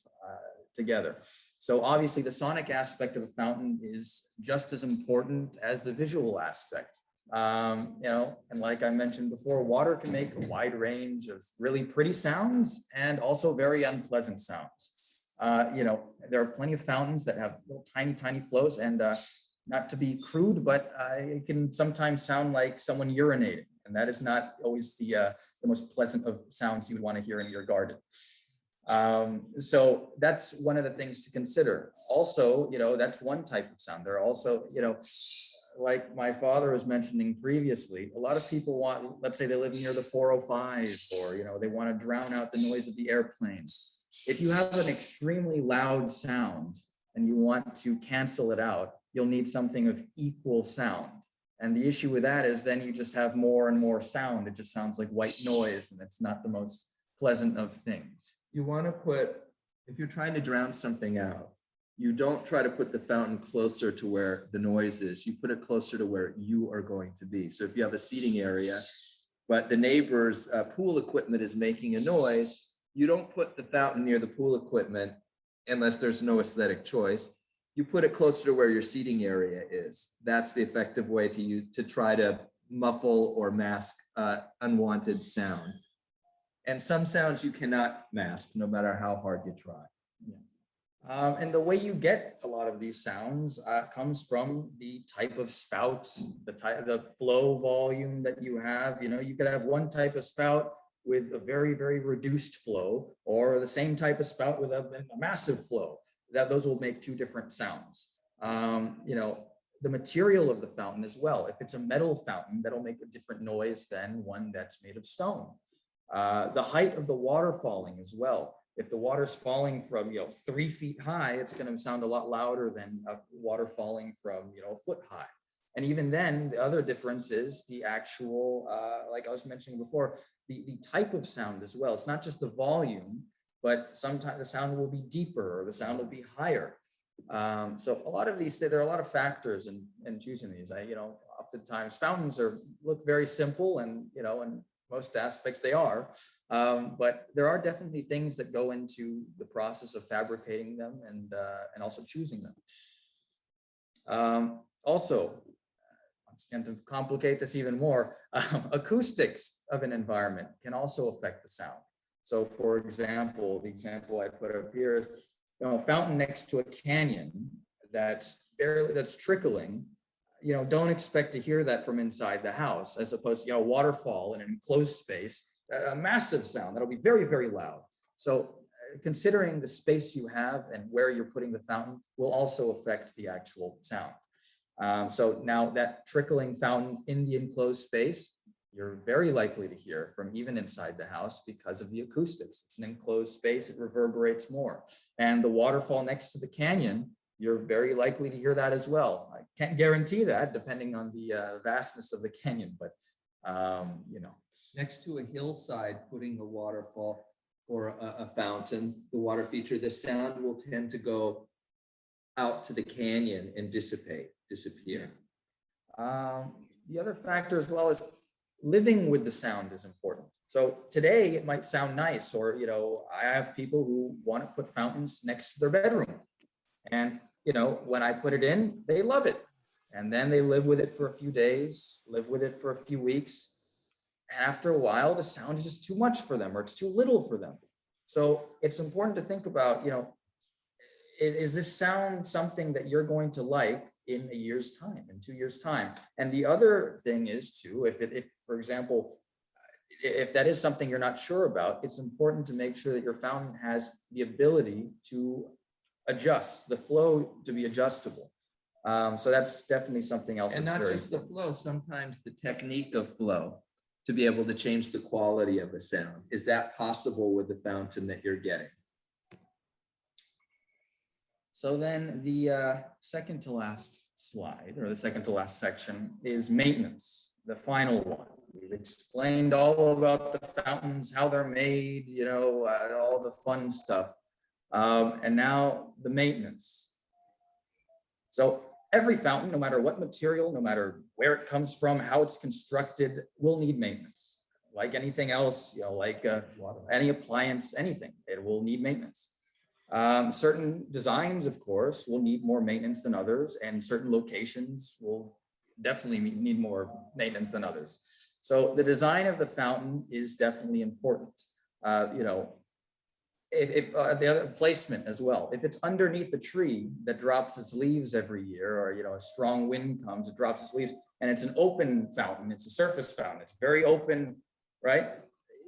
together. So obviously the sonic aspect of a fountain is just as important as the visual aspect. And like I mentioned before, water can make a wide range of really pretty sounds and also very unpleasant sounds. There are plenty of fountains that have little tiny flows, and not to be crude, but it can sometimes sound like someone urinating. And that is not always the most pleasant of sounds you would want to hear in your garden. So that's one of the things to consider. Also, that's one type of sound. There are also, like my father was mentioning previously, a lot of people want, let's say they live near the 405, or, they want to drown out the noise of the airplanes. If you have an extremely loud sound and you want to cancel it out, you'll need something of equal sound. And the issue with that is then you just have more and more sound. It just sounds like white noise, and it's not the most pleasant of things. You want to put, if you're trying to drown something out, you don't try to put the fountain closer to where the noise is. You put it closer to where you are going to be. So if you have a seating area, but the neighbor's pool equipment is making a noise, you don't put the fountain near the pool equipment unless there's no aesthetic choice. You put it closer to where your seating area is. That's the effective way to try to muffle or mask unwanted sound. And some sounds you cannot mask, no matter how hard you try. Yeah. And the way you get a lot of these sounds comes from the type of spout, the flow volume that you have. You could have one type of spout with a very, very reduced flow, or the same type of spout with a massive flow. Those will make two different sounds. the material of the fountain as well. If it's a metal fountain, that'll make a different noise than one that's made of stone. The height of the water falling as well. If the water's falling from 3 feet high, it's going to sound a lot louder than water falling from a foot high. And even then, the other difference is the actual, like I was mentioning before, the type of sound as well. It's not just the volume, but sometimes the sound will be deeper or the sound will be higher. So a lot of these, there are a lot of factors in choosing these. Oftentimes fountains look very simple, and in most aspects they are, but there are definitely things that go into the process of fabricating them and also choosing them. Also, once again, to complicate this even more, acoustics of an environment can also affect the sound. So for example, the example I put up here is a fountain next to a canyon that's trickling. Don't expect to hear that from inside the house, as opposed to a waterfall in an enclosed space, a massive sound that'll be very, very loud. So considering the space you have and where you're putting the fountain will also affect the actual sound. So now that trickling fountain in the enclosed space, you're very likely to hear from even inside the house because of the acoustics. It's an enclosed space, it reverberates more. And the waterfall next to the canyon, you're very likely to hear that as well. I can't guarantee that depending on the vastness of the canyon, but Next to a hillside, putting a waterfall or a fountain, the water feature, the sound will tend to go out to the canyon and disappear. The other factor as well is living with the sound is important. So today it might sound nice, or I have people who want to put fountains next to their bedroom, and when I put it in, they love it, and then they live with it for a few days, live with it for a few weeks, and after a while the sound is just too much for them, or it's too little for them. So it's important to think about, is this sound something that you're going to like in a year's time, in 2 years' time? And the other thing is too, if for example, if that is something you're not sure about, it's important to make sure that your fountain has the ability to adjust, the flow to be adjustable. So that's definitely something else. And not just the flow, sometimes the technique of flow to be able to change the quality of the sound. Is that possible with the fountain that you're getting? So then the second to last slide, or the second to last section, is maintenance, the final one. We've explained all about the fountains, how they're made, all the fun stuff. And now the maintenance. So every fountain, no matter what material, no matter where it comes from, how it's constructed, will need maintenance. Like anything else, like any appliance, anything, it will need maintenance. Certain designs, of course, will need more maintenance than others, and certain locations will definitely need more maintenance than others. So the design of the fountain is definitely important. If the other placement as well, if it's underneath a tree that drops its leaves every year, or a strong wind comes, it drops its leaves, and it's an open fountain, it's a surface fountain, it's very open, right?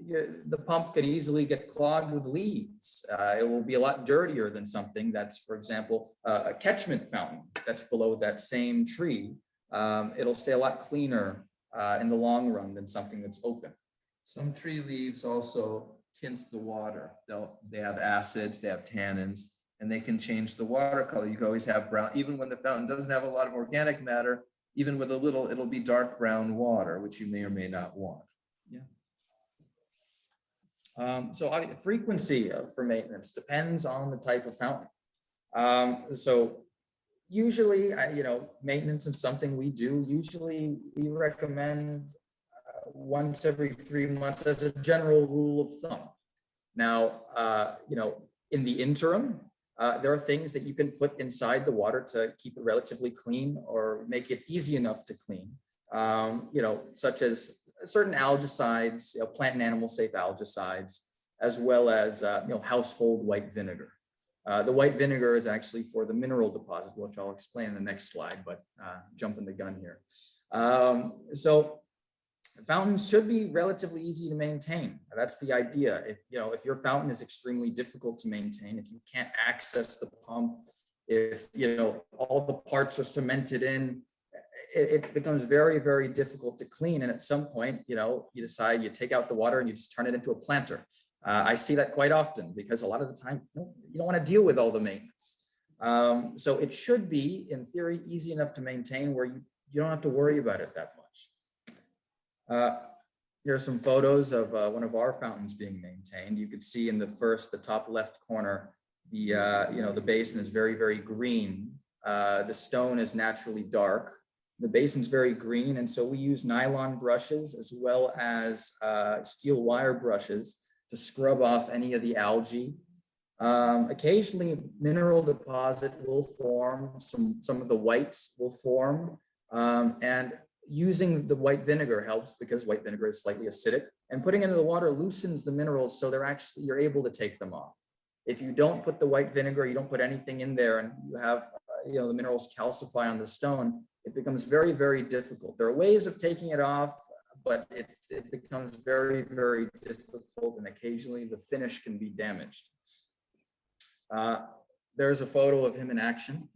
The pump could easily get clogged with leaves. It will be a lot dirtier than something that's, for example, a catchment fountain that's below that same tree. It'll stay a lot cleaner in the long run than something that's open. Some tree leaves also tint the water. They have acids, they have tannins, and they can change the water color. You can always have brown, even when the fountain doesn't have a lot of organic matter, even with a little, it'll be dark brown water, which you may or may not want. Yeah. So frequency for maintenance depends on the type of fountain. So usually, maintenance is something we do. Usually we recommend once every 3 months as a general rule of thumb. Now, in the interim, there are things that you can put inside the water to keep it relatively clean or make it easy enough to clean, such as certain algicides, plant and animal safe algicides, as well as household white vinegar. The white vinegar is actually for the mineral deposit, which I'll explain in the next slide, but jumping the gun here. So fountains should be relatively easy to maintain. That's the idea. If your fountain is extremely difficult to maintain, if you can't access the pump, if, you know, all the parts are cemented in, it becomes very, very difficult to clean. And at some point, you know, you decide you take out the water and you just turn it into a planter. I see that quite often because a lot of the time, you don't want to deal with all the maintenance. So it should be, in theory, easy enough to maintain where you don't have to worry about it that much. Here are some photos of one of our fountains being maintained. You can see in the top left corner, you know, the basin is very, very green. The stone is naturally dark. The basin's very green, and so we use nylon brushes as well as steel wire brushes to scrub off any of the algae. Occasionally, mineral deposit will form, some of the whites will form, and using the white vinegar helps because white vinegar is slightly acidic, and putting it into the water loosens the minerals so you're able to take them off. If you don't put the white vinegar, you don't put anything in there, and you have you know, the minerals calcify on the stone, it becomes very, very difficult. There are ways of taking it off, but it becomes very, very difficult, and occasionally the finish can be damaged. There's a photo of him in action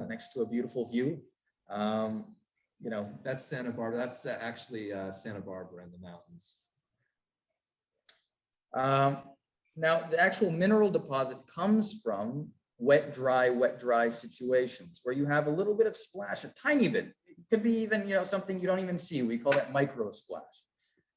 next to a beautiful view. You know, That's Santa Barbara. That's actually Santa Barbara in the mountains. now the actual mineral deposit comes from wet, dry situations where you have a little bit of splash, a tiny bit. It could be even, you know, something you don't even see. We call that micro splash.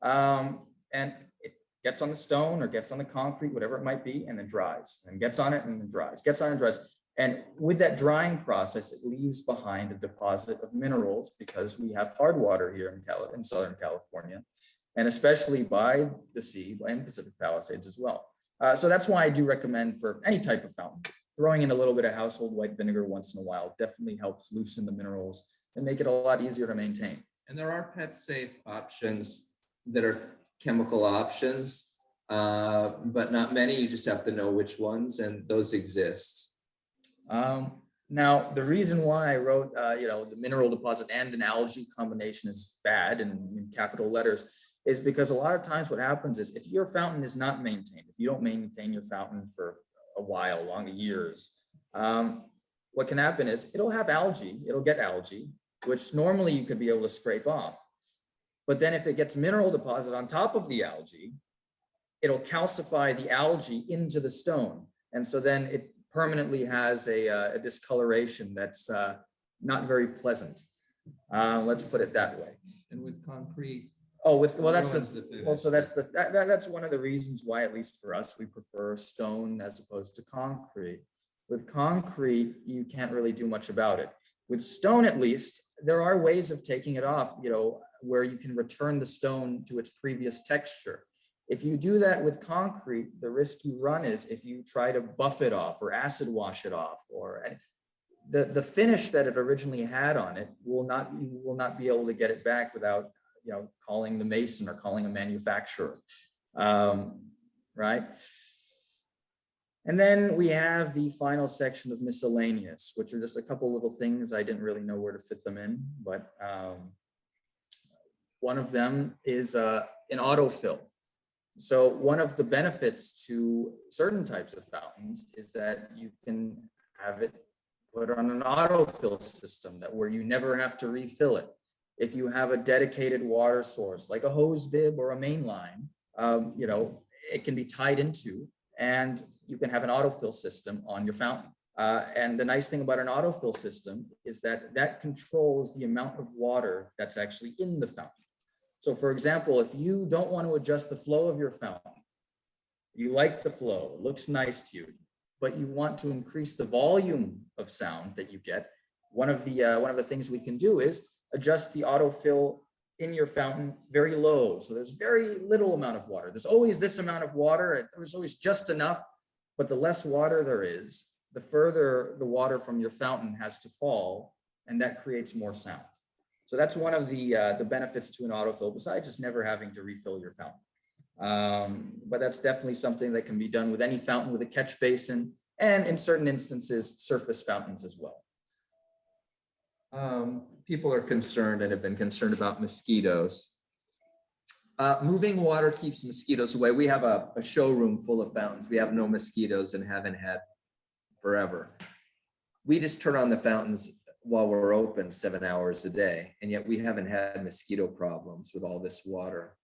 And it gets on the stone or gets on the concrete, whatever it might be, and then dries, and gets on it and then dries, gets on and dries. And with that drying process, it leaves behind a deposit of minerals because we have hard water here in Southern California, and especially by the sea and Pacific Palisades as well. So that's why I do recommend for any type of fountain, throwing in a little bit of household white vinegar once in a while definitely helps loosen the minerals and make it a lot easier to maintain. And there are pet safe options that are chemical options, but not many. You just have to know which ones, and those exist. Now, the reason why I wrote, you know, the mineral deposit and an algae combination is bad in capital letters is because a lot of times what happens is if your fountain is not maintained, if you don't maintain your fountain for a while, long years, what can happen is it'll have algae, it'll get algae, which normally you could be able to scrape off. But then if it gets mineral deposit on top of the algae, it'll calcify the algae into the stone. And so then it permanently has a discoloration that's not very pleasant. Let's put it that way. And with concrete. Oh, that's one of the reasons why, at least for us, we prefer stone as opposed to concrete. With concrete, you can't really do much about it. With stone, at least, there are ways of taking it off, you know, where you can return the stone to its previous texture. If you do that with concrete, the risk you run is if you try to buff it off or acid wash it off, or the finish that it originally had on it you will not be able to get it back without, you know, calling the mason or calling a manufacturer, right? And then we have the final section of miscellaneous, which are just a couple little things. I didn't really know where to fit them in, but one of them is an autofill. So one of the benefits to certain types of fountains is that you can have it put on an autofill system where you never have to refill it. If you have a dedicated water source, like a hose bib or a main line, you know, it can be tied into, and you can have an autofill system on your fountain. And the nice thing about an autofill system is that controls the amount of water that's actually in the fountain. So for example, if you don't want to adjust the flow of your fountain, you like the flow, it looks nice to you, but you want to increase the volume of sound that you get, one of the things we can do is adjust the autofill in your fountain very low. So there's very little amount of water. There's always this amount of water. There's always just enough, but the less water there is, the further the water from your fountain has to fall, and that creates more sound. So that's one of the benefits to an autofill, besides just never having to refill your fountain. But that's definitely something that can be done with any fountain with a catch basin, and in certain instances, surface fountains as well. People are concerned and have been concerned about mosquitoes. Moving water keeps mosquitoes away. We have a showroom full of fountains. We have no mosquitoes and haven't had forever. We just turn on the fountains while we're open 7 hours a day, and yet we haven't had mosquito problems with all this water.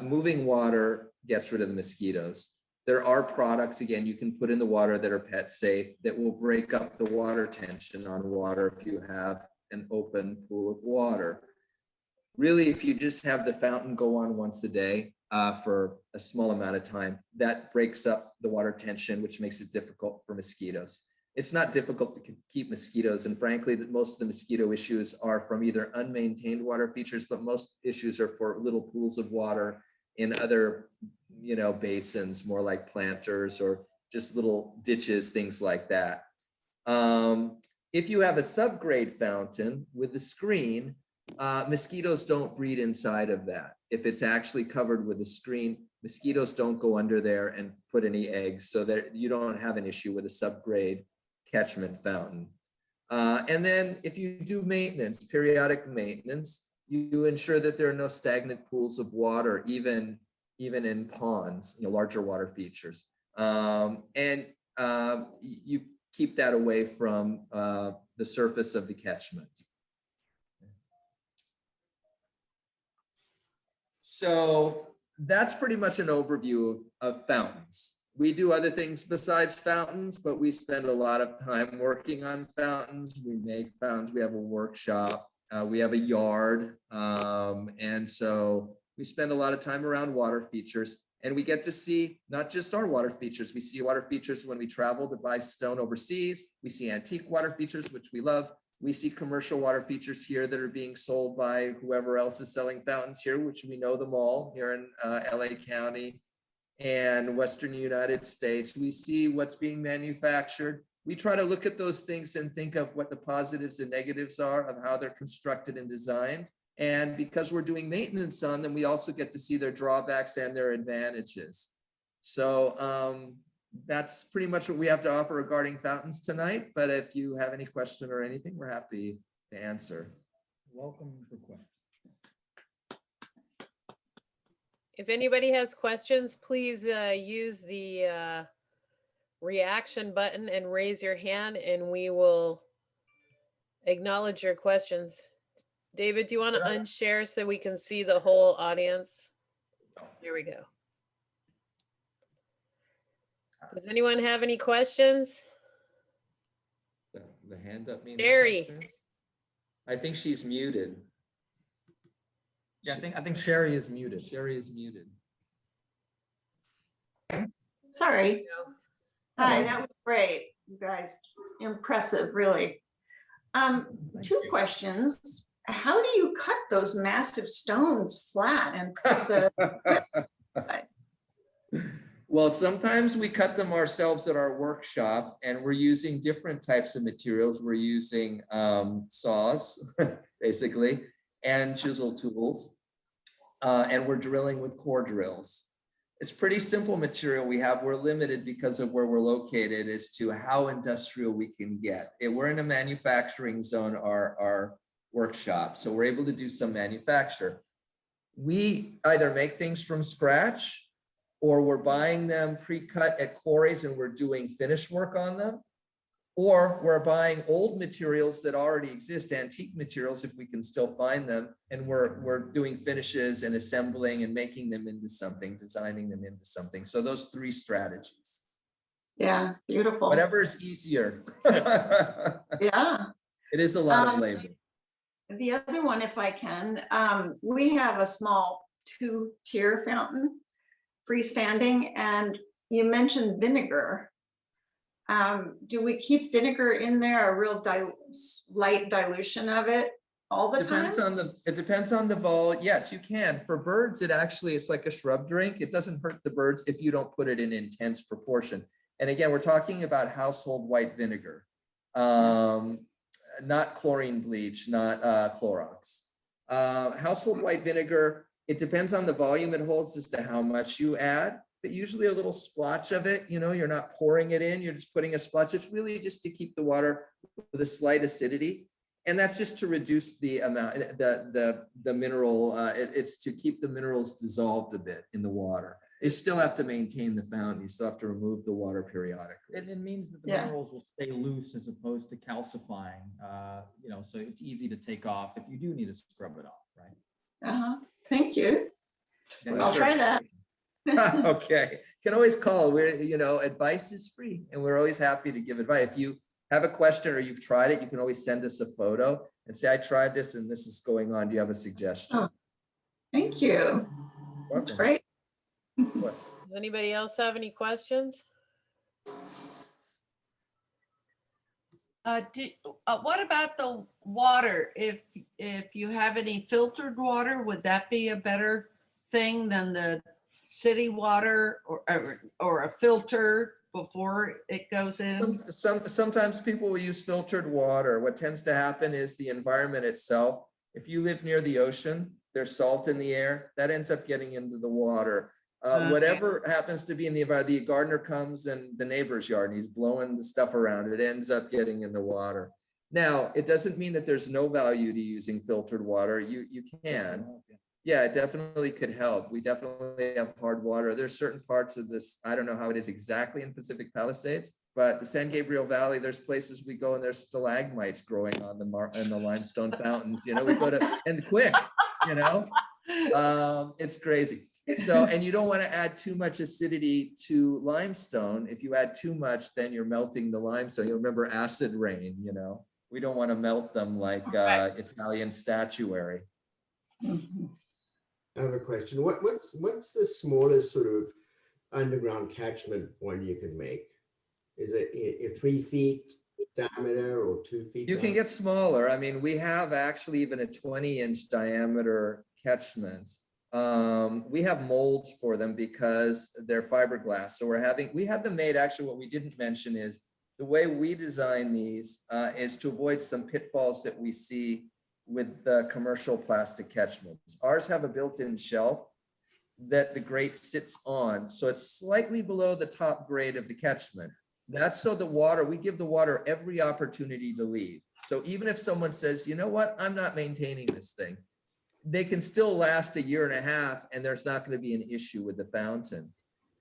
Moving water gets rid of the mosquitoes. There are products, again, you can put in the water that are pet safe that will break up the water tension on water if you have an open pool of water. Really, if you just have the fountain go on once a day for a small amount of time, that breaks up the water tension, which makes it difficult for mosquitoes. It's not difficult to keep mosquitoes, and frankly, most of the mosquito issues are from either unmaintained water features, but most issues are for little pools of water in other, basins, more like planters or just little ditches, things like that. If you have a subgrade fountain with the screen, mosquitoes don't breed inside of that. If it's actually covered with a screen, mosquitoes don't go under there and put any eggs, so that you don't have an issue with a subgrade catchment fountain. And then if you do maintenance, periodic maintenance, you ensure that there are no stagnant pools of water, even in ponds, larger water features. And you keep that away from the surface of the catchment. So that's pretty much an overview of fountains. We do other things besides fountains, but we spend a lot of time working on fountains. We make fountains, we have a workshop, we have a yard. And so we spend a lot of time around water features, and we get to see not just our water features. We see water features when we travel to buy stone overseas. We see antique water features, which we love. We see commercial water features here that are being sold by whoever else is selling fountains here, which we know them all here in LA County and Western United States. We see what's being manufactured. We try to look at those things and think of what the positives and negatives are of how they're constructed and designed. And because we're doing maintenance on them, we also get to see their drawbacks and their advantages. So that's pretty much what we have to offer regarding fountains tonight. But if you have any question or anything, we're happy to answer. Welcome for questions. If anybody has questions, please use the reaction button and raise your hand, and we will acknowledge your questions. David, do you want to unshare so we can see the whole audience? There we go. Does anyone have any questions? So the hand up means Sherry. I think she's muted. Yeah, I think Sherry is muted. Sherry is muted. Sorry. Hi, that was great. You guys, impressive, really. Two questions. How do you cut those massive stones flat and put the Well, sometimes we cut them ourselves at our workshop, and we're using different types of materials. We're using saws, basically, and chisel tools, and we're drilling with core drills. It's pretty simple material we have. We're limited because of where we're located as to how industrial we can get. We're in a manufacturing zone, our workshop, so we're able to do some manufacture. We either make things from scratch, or we're buying them pre-cut at quarries and we're doing finish work on them, or we're buying old materials that already exist, antique materials if we can still find them, and we're doing finishes and assembling and making them into something, designing them into something. So those three strategies. Yeah, beautiful. Whatever is easier. Yeah. It is a lot of labor. The other one, if I can, we have a small 2-tier fountain, freestanding, and you mentioned vinegar. Do we keep vinegar in there, a real light dilution of it all the time? It depends on the vol. Yes, you can. For birds, it's like a shrub drink. It doesn't hurt the birds if you don't put it in intense proportion. And again, we're talking about household white vinegar, not chlorine bleach, not Clorox. Household white vinegar, it depends on the volume it holds as to how much you add, but usually a little splotch of it, you're not pouring it in, you're just putting a splotch. It's really just to keep the water with a slight acidity. And that's just to reduce the amount, the mineral, it's to keep the minerals dissolved a bit in the water. You still have to maintain the fountain. You still have to remove the water periodically. It means that the Yeah. minerals will stay loose as opposed to calcifying, so it's easy to take off if you do need to scrub it off, right? Thank you. Then I'll sure. try that. Okay, can always call. Advice is free and we're always happy to give advice. If you have a question or you've tried it, you can always send us a photo and say, I tried this and this is going on. Do you have a suggestion? Oh, thank you. That's Welcome. great. Yes. Does anybody else have any questions? What about the water? If you have any filtered water, would that be a better thing than the city water or a filter before it goes in? Sometimes people will use filtered water. What tends to happen is the environment itself. If you live near the ocean, there's salt in the air that ends up getting into the water. Okay. Whatever happens to be in the environment, the gardener comes in the neighbor's yard and he's blowing the stuff around. It ends up getting in the water. Now, it doesn't mean that there's no value to using filtered water. You can. Yeah, it definitely could help. We definitely have hard water. There's certain parts of this, I don't know how it is exactly in Pacific Palisades, but the San Gabriel Valley, there's places we go and there's stalagmites growing on the limestone fountains. We go to, and quick, it's crazy. So, and you don't want to add too much acidity to limestone. If you add too much, then you're melting the limestone. You remember acid rain, we don't want to melt them like Italian statuary. I have a question. What's the smallest sort of underground catchment one you can make? Is it 3 feet diameter or 2 feet? You can get smaller. I mean, we have actually even a 20-inch diameter catchment. We have molds for them because they're fiberglass. So we had them made. Actually, what we didn't mention is the way we design these is to avoid some pitfalls that we see with the commercial plastic catchments. Ours have a built-in shelf that the grate sits on. So it's slightly below the top grade of the catchment. That's so we give the water every opportunity to leave. So even if someone says, you know what, I'm not maintaining this thing, they can still last 1.5 years and there's not going to be an issue with the fountain.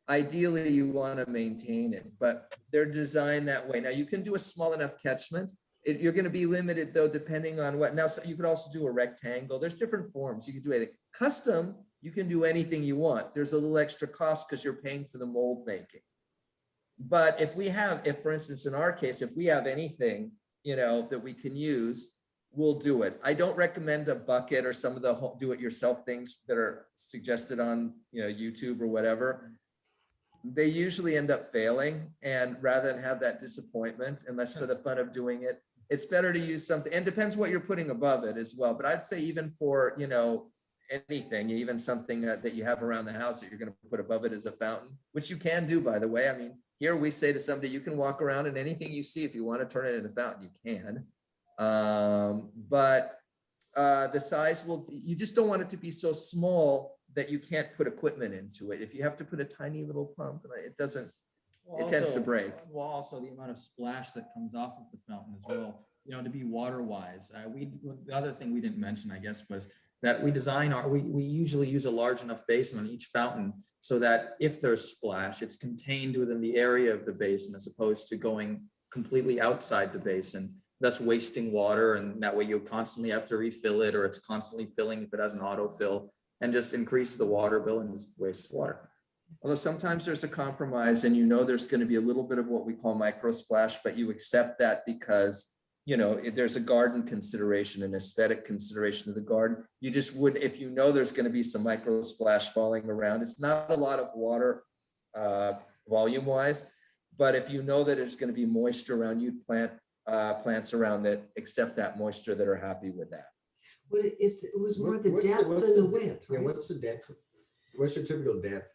Ideally, you want to maintain it, but they're designed that way. Now you can do a small enough catchment. You're going to be limited though, depending on what. Now, so you could also do a rectangle. There's different forms. You can do anything. Custom, you can do anything you want. There's a little extra cost because you're paying for the mold making. But if for instance, in our case, if we have anything, that we can use, we'll do it. I don't recommend a bucket or some of the do-it-yourself things that are suggested on, YouTube or whatever. They usually end up failing, and rather than have that disappointment, unless for the fun of doing it, it's better to use something, and depends what you're putting above it as well. But I'd say even for, anything, even something that you have around the house that you're going to put above it as a fountain, which you can do, by the way. I mean, here we say to somebody, you can walk around and anything you see, if you want to turn it into a fountain, you can. But the size you just don't want it to be so small that you can't put equipment into it. If you have to put a tiny little pump, it tends to break. Well, also the amount of splash that comes off of the fountain as well, to be water wise. The other thing we didn't mention, I guess, was that we usually use a large enough basin on each fountain so that if there's splash, it's contained within the area of the basin as opposed to going completely outside the basin, thus wasting water. And that way you'll constantly have to refill it, or it's constantly filling if it has an autofill, and just increase the water bill and just waste water. Although sometimes there's a compromise and there's going to be a little bit of what we call micro splash, but you accept that because, there's a garden consideration, an aesthetic consideration of the garden. You just would, if there's going to be some micro splash falling around, it's not a lot of water volume wise, but if that there's going to be moisture around, you plant plants around that accept that moisture, that are happy with that. Well, it was more the depth than the width. Right? What's the depth? What's your typical depth?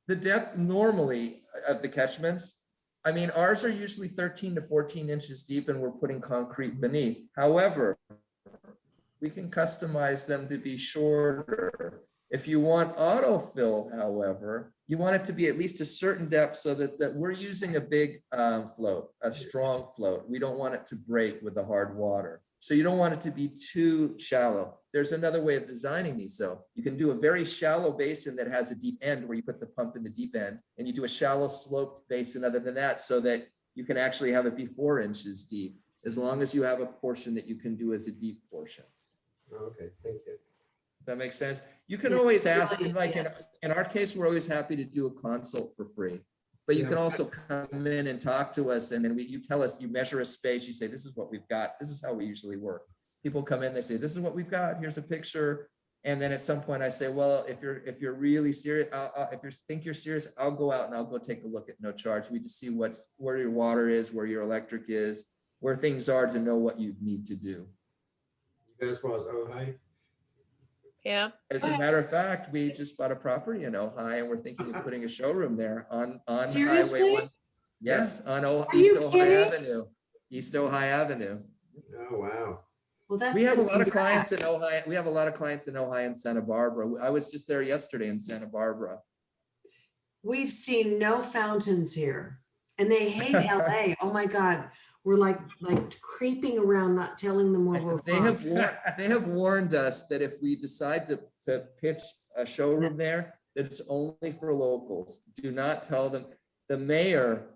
The depth normally of the catchments, I mean, ours are usually 13 to 14 inches deep and we're putting concrete beneath. However, we can customize them to be shorter. If you want autofill, however, you want it to be at least a certain depth so that we're using a big float, a strong float. We don't want it to break with the hard water. So you don't want it to be too shallow. There's another way of designing these. So you can do a very shallow basin that has a deep end where you put the pump in the deep end, and you do a shallow sloped basin other than that, so that you can actually have it be 4 inches deep, as long as you have a portion that you can do as a deep portion. Okay, thank you. Does that make sense? You can Yeah, always ask, really, and like yes. in our case, we're always happy to do a consult for free. But you Yeah. can also come in and talk to us, and then you tell us, you measure a space, you say, this is what we've got. This is how we usually work. People come in, they say, this is what we've got. Here's a picture. And then at some point I say, well, if you're really serious, if you think you're serious, I'll go out and I'll go take a look at no charge. We just see where your water is, where your electric is, where things are, to know what you need to do. You guys was Ojai? Yeah. As a matter of fact, we just bought a property in Ojai, and we're thinking of putting a showroom there on Highway Seriously? 1. Yes, on Are East you Ojai kidding? Avenue. East Ojai Avenue. Oh, wow. Well, that's. We have a gonna lot be of clients rad. in Ojai. We have a lot of clients in Ojai and Santa Barbara. I was just there yesterday in Santa Barbara. We've seen no fountains here, and they hate LA. Oh my God. We're like creeping around, not telling them where we're They from. have warned us that if we decide to pitch a showroom there, that it's only for locals. Do not tell them. The mayor,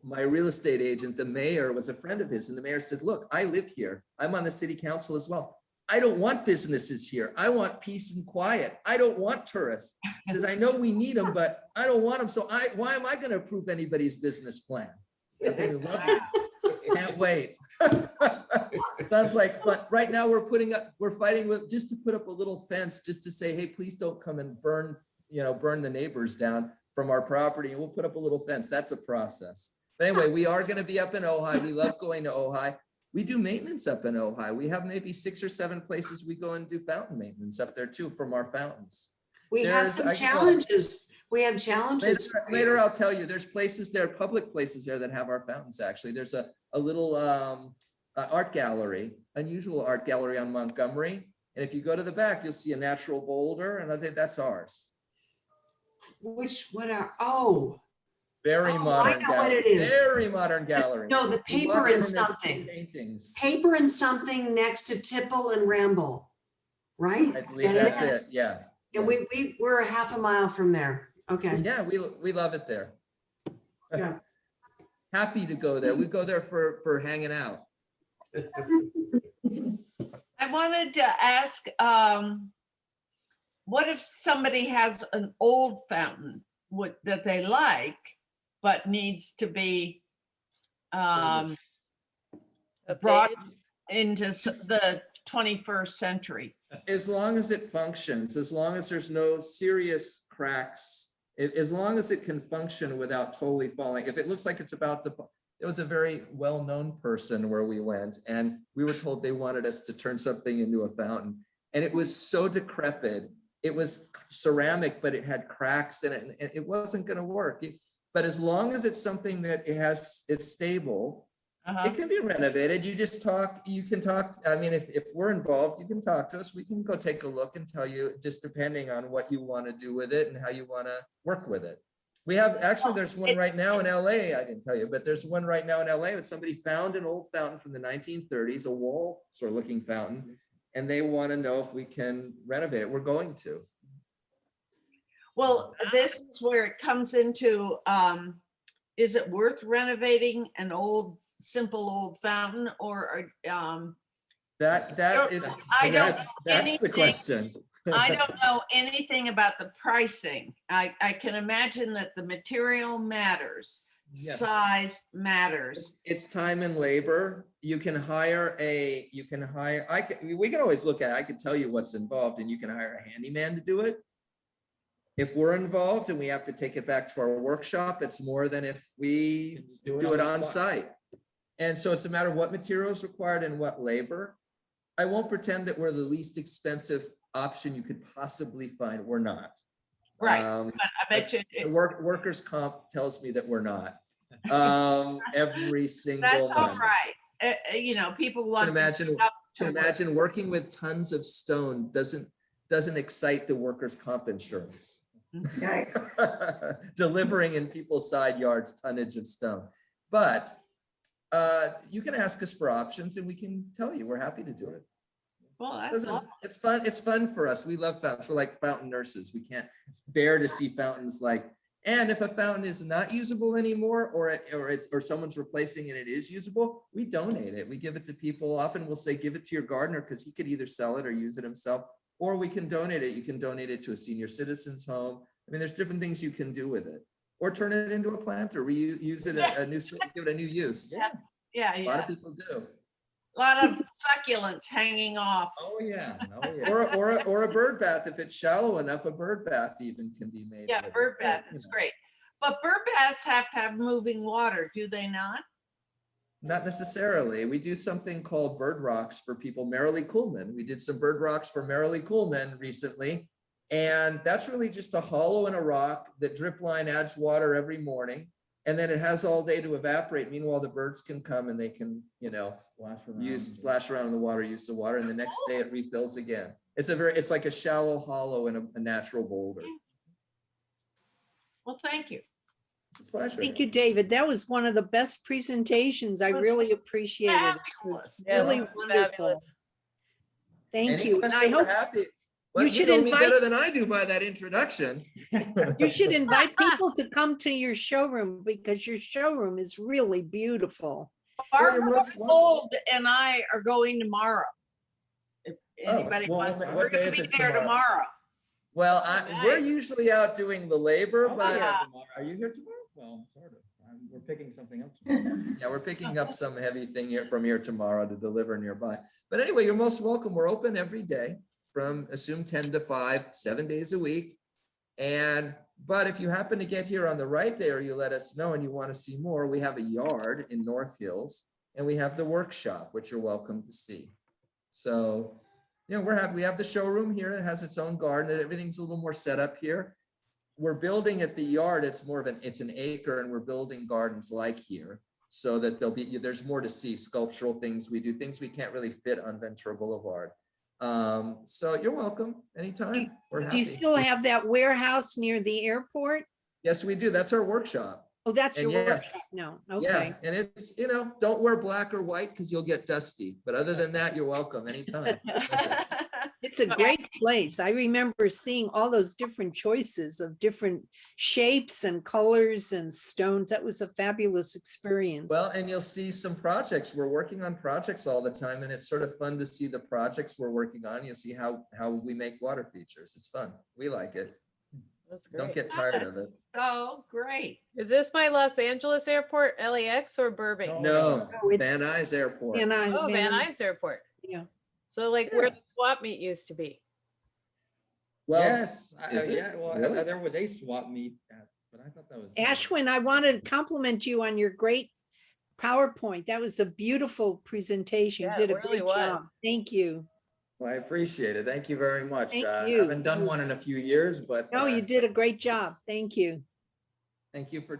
my real estate agent, the mayor was a friend of his, and the mayor said, look, I live here. I'm on the city council as well. I don't want businesses here. I want peace and quiet. I don't want tourists. He says, I know we need them, but I don't want them. So why am I going to approve anybody's business plan? I think, lovely. Can't wait. Sounds like fun. Right now we're fighting with just to put up a little fence, just to say, hey, please don't come and burn the neighbors down from our property. And we'll put up a little fence. That's a process. But anyway, we are going to be up in Ojai. We love going to Ojai. We do maintenance up in Ojai. We have maybe 6 or 7 places we go and do fountain maintenance up there too, from our fountains. We have some challenges. We have challenges. Later I'll tell you, there's places there, public places there that have our fountains actually. There's a little art gallery, unusual art gallery on Montgomery. And if you go to the back, you'll see a natural boulder, and I think that's ours. Very Oh, modern I know what gallery. it is. Very modern gallery. No, the You paper walk in and there's 2 something. paintings. Paper and something next to Tipple and Ramble, right? I believe that's it. Yeah. And we're a half a mile from there. Okay. Yeah, we love it there. Yeah. Happy to go there. We go there for hanging out. I wanted to ask, what if somebody has an old fountain that they like, but needs to be brought Updated. into the 21st century? As long as it functions, as long as there's no serious cracks, as long as it can function without totally falling. If it looks like it's about to fall, it was a very well-known person where we went, and we were told they wanted us to turn something into a fountain. And it was so decrepit. It was ceramic, but it had cracks in it, and it wasn't going to work. But as long as it's something that it's stable, it can be renovated. You can talk. I mean, if we're involved, you can talk to us. We can go take a look and tell you, just depending on what you want to do with it and how you want to work with it. We have, actually, there's one right now in LA. I didn't tell you, but there's one right now in LA that somebody found an old fountain from the 1930s, a wall sort of looking fountain, and they want to know if we can renovate it. We're going to. Well, this is where it comes into, is it worth renovating an simple old fountain, or That's the anything. question. I don't know anything about the pricing. I can imagine that the material matters, Yes. size matters. It's time and labor. We can always look at it. I can tell you what's involved, and you can hire a handyman to do it. If we're involved and we have to take it back to our workshop, it's more than if we do it on site. And so it's a matter of what materials required and what labor. I won't pretend that we're the least expensive option you could possibly find. We're not. Right, but I bet you. The workers' comp tells me that we're not. Every single That's all month. right. People want. Imagine working with tons of stone doesn't excite the workers' comp insurance. Delivering in people's side yards tonnage of stone. But You can ask us for options and we can tell you. We're happy to do it. Well, that's Listen, awesome. it's fun. It's fun for us. We love fountains. We're like fountain nurses. We can't bear to see fountains like. And if a fountain is not usable anymore, or someone's replacing and it is usable, we donate it. We give it to people. Often we'll say, give it to your gardener because he could either sell it or use it himself, or we can donate it. You can donate it to a senior citizen's home. I mean, there's different things you can do with it, or turn it into a planter. We use it give it a new use. Yeah, A lot of people do. A lot of succulents hanging off. Oh, yeah. Oh, yeah. Or a bird bath. If it's shallow enough, a bird bath even can be made. Yeah, with it. bird bath is great. But bird baths have to have moving water, do they not? Not necessarily. We do something called bird rocks for people. Marilee Kuhlman. We did some bird rocks for Marilee Kuhlman recently. And that's really just a hollow in a rock that drip line adds water every morning. And then it has all day to evaporate. Meanwhile, the birds can come and they can, splash around in the water, use the water. And the next day it refills again. It's like a shallow hollow in a natural boulder. Well, thank you. It's a pleasure. Thank you, David. That was one of the best presentations. I really appreciated it. It was Yeah, really this is wonderful. fabulous. Thank Any you. And I question, we're hope happy. Well, you should know me invite- better than I do by that introduction. you should invite people to come to your showroom because your showroom is really beautiful. You're Barbara most welcome. Gold and I are going tomorrow. If anybody well, wants, what we're day gonna is be it there tomorrow? tomorrow. Well, we're Nice. usually out doing the labor, I'll be but here tomorrow. Are you here tomorrow? Well, sort of. We're picking something up tomorrow. yeah, we're picking up some heavy thing here from here tomorrow to deliver nearby. But anyway, you're most welcome. We're open every day from assume 10 to 5, 7 days a week. But if you happen to get here on the right day or you let us know and you want to see more, we have a yard in North Hills and we have the workshop, which you're welcome to see. So, we're happy. We have the showroom here. It has its own garden. Everything's a little more set up here. We're building at the yard. It's an acre and we're building gardens like here so that there's more to see, sculptural things. We do things we can't really fit on Ventura Boulevard. So you're welcome anytime. We're Do happy. you still have that warehouse near the airport? Yes, we do. That's our workshop. Oh, that's And your yes. workshop? No, Yeah, okay. and it's, don't wear black or white because you'll get dusty. But other than that, you're welcome anytime. It's a great place. I remember seeing all those different choices of different shapes and colors and stones. That was a fabulous experience. Well, and you'll see some projects. We're working on projects all the time, and it's sort of fun to see the projects we're working on. You'll see how we make water features. It's fun. We like it. That's Don't great. get tired of it. So great. Is this my Los Angeles airport, LAX, or Burbank? No, Oh, it's- Van Nuys Airport. And I, Oh, Van Nuys Airport. Yeah. So like where the swap meet used to be. Well, Yes, is it? yeah, well, Really? there was a swap meet, but I thought that was. Ashwin, I want to compliment you on your great PowerPoint. That was a beautiful presentation. You Yeah, did it a really great was. job. Thank you. Well, I appreciate it. Thank you very much. Thank I you. haven't It done was- one in a few years, but. No, you did a great job. Thank you. Thank you for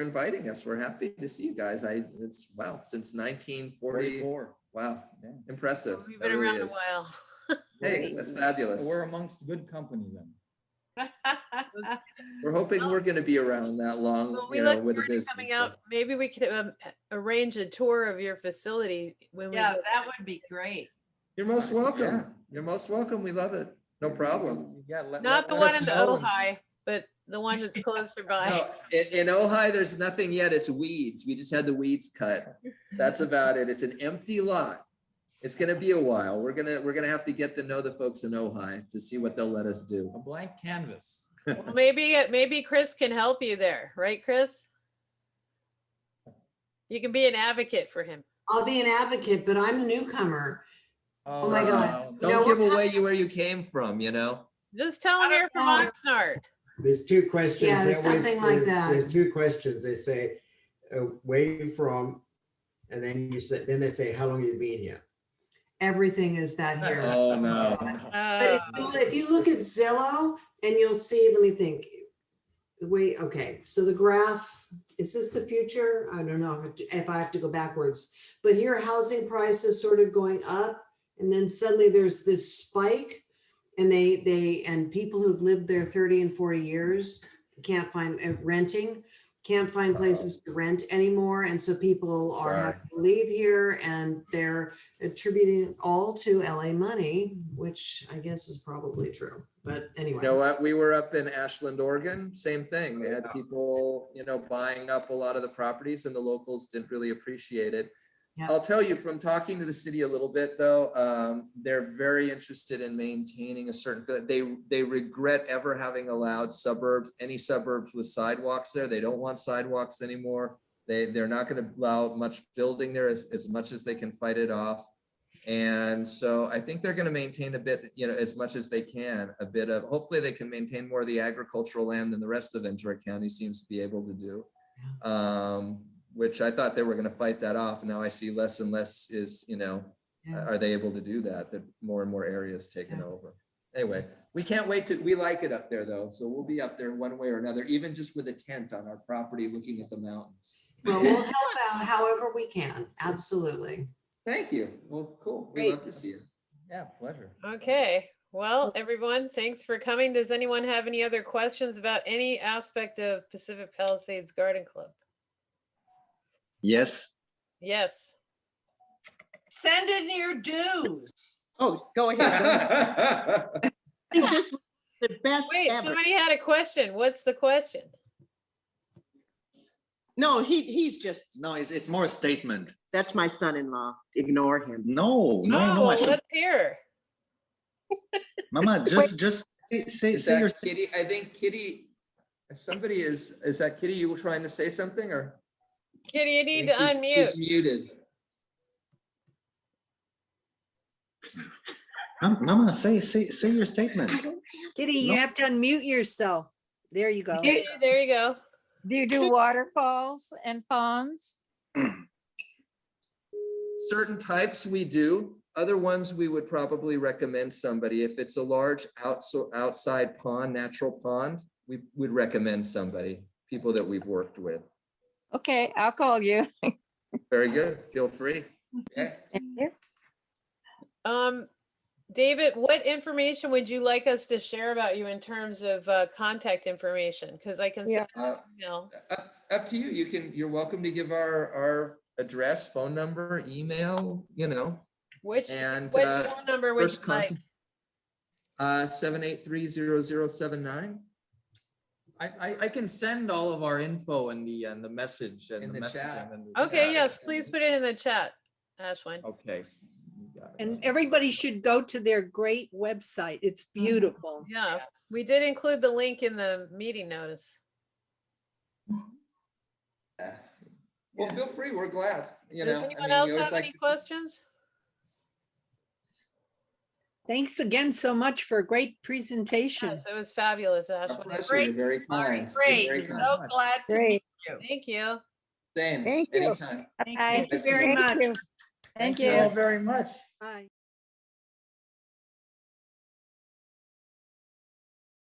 inviting us. We're happy to see you guys. Since 1940. 44. Wow, Yeah. impressive. We've That been really around a is. while. Hey, that's fabulous. We're amongst good company then. We're hoping we're going to be around that long, Well, we look with a forward to business. coming out. Maybe we could arrange a tour of your facility when we. Yeah, go. that would be great. You're most welcome. Yeah. You're most welcome. We love it. No problem. Yeah, Not the let one us in the know and- Ojai, but the one that's closer by. No, in Ojai, there's nothing yet. It's weeds. We just had the weeds cut. That's about it. It's an empty lot. It's going to be a while. We're gonna have to get to know the folks in Ojai to see what they'll let us do. A blank canvas. Well, maybe Chris can help you there, right, Chris? You can be an advocate for him. I'll be an advocate, but I'm the newcomer. Oh my God. Don't No, give we're away where you came from, Just tell him you're from know. Oxnard. There's two questions. Yeah, They something like that. There's two questions. They say, where you from? And then then they say, how long you been here? Everything is that here. Oh, no. But if you look at Zillow and you'll see, let me think. Okay, so the graph, is this the future? I don't know if I have to go backwards, but here housing prices sort of going up and then suddenly there's this spike and and people who've lived there 30 and 40 years can't find renting. can't find places to rent anymore. And so people are having to leave here and they're attributing it all to LA money, which I guess is probably true. But anyway. You know what? We were up in Ashland, Oregon, same thing. They had people, you know, buying up a lot of the properties and the locals didn't really appreciate it. Yeah. I'll tell you from talking to the city a little bit though, they're very interested in maintaining a certain, they regret ever having allowed any suburbs with sidewalks there. They don't want sidewalks anymore. They're not going to allow much building there as much as they can fight it off. And so I think they're going to maintain a bit, you know, as much as they can, a bit of, hopefully they can maintain more of the agricultural land than the rest of Ventura County seems to be able to do. Which I thought they were going to fight that off. Now I see less and less is, you know, are they able to do that? That more and more areas taken over. Anyway, we can't wait we like it up there though. So we'll be up there one way or another, even just with a tent on our property, looking at the mountains. Well, we'll help out however we can. Absolutely. Thank you. Well, cool. We Great. love to see you. Yeah, pleasure. Okay, well, everyone, thanks for coming. Does anyone have any other questions about any aspect of Pacific Palisades Garden Club? Yes. Yes. Send in your dues. Oh, go ahead. I think this was the best Wait, ever. somebody had a question. What's the question? No, he's just, No, it's more a statement. that's my son-in-law. Ignore him. No, No, I should, let's hear. Mama, just say Is your. that Kitty? I think Kitty, somebody is that Kitty? You were trying to say something or? Kitty, you I need to think unmute. she's muted. Mama, say your statement. Kitty, you No. have to unmute yourself. There you go. Kitty, there you go. Do you do waterfalls and ponds? Certain types we do. Other ones we would probably recommend somebody. If it's a large outside pond, natural pond, we would recommend somebody, people that we've worked with. Okay, I'll call you. Very good. Feel free. Okay. Thank you. David, what information would you like us to share about you in terms of contact information? Because I can send an email. Up to you. You're welcome to give our address, phone number, email, you know. What And phone number would you first like? contact 783-0079. I can send all of our info in the message and In the the messaging. chat. and the Okay, chat. yes, please put it in the chat, Ashwin. Okay. You got it. And everybody should go to their great website. It's beautiful. Yeah, we did include the link in the meeting notice. Well, feel free. We're glad. You Does know, anyone we else always have like any to see- questions? Thanks again so much for a great presentation. Yes, it was fabulous, Our Ashwin. pleasure. You're very kind. You're Great. very kind. So glad to meet Great. you. Thank you. Same. Thank you. Anytime. Thank Thank you very Thank much. you. Thank you. all very much. Bye.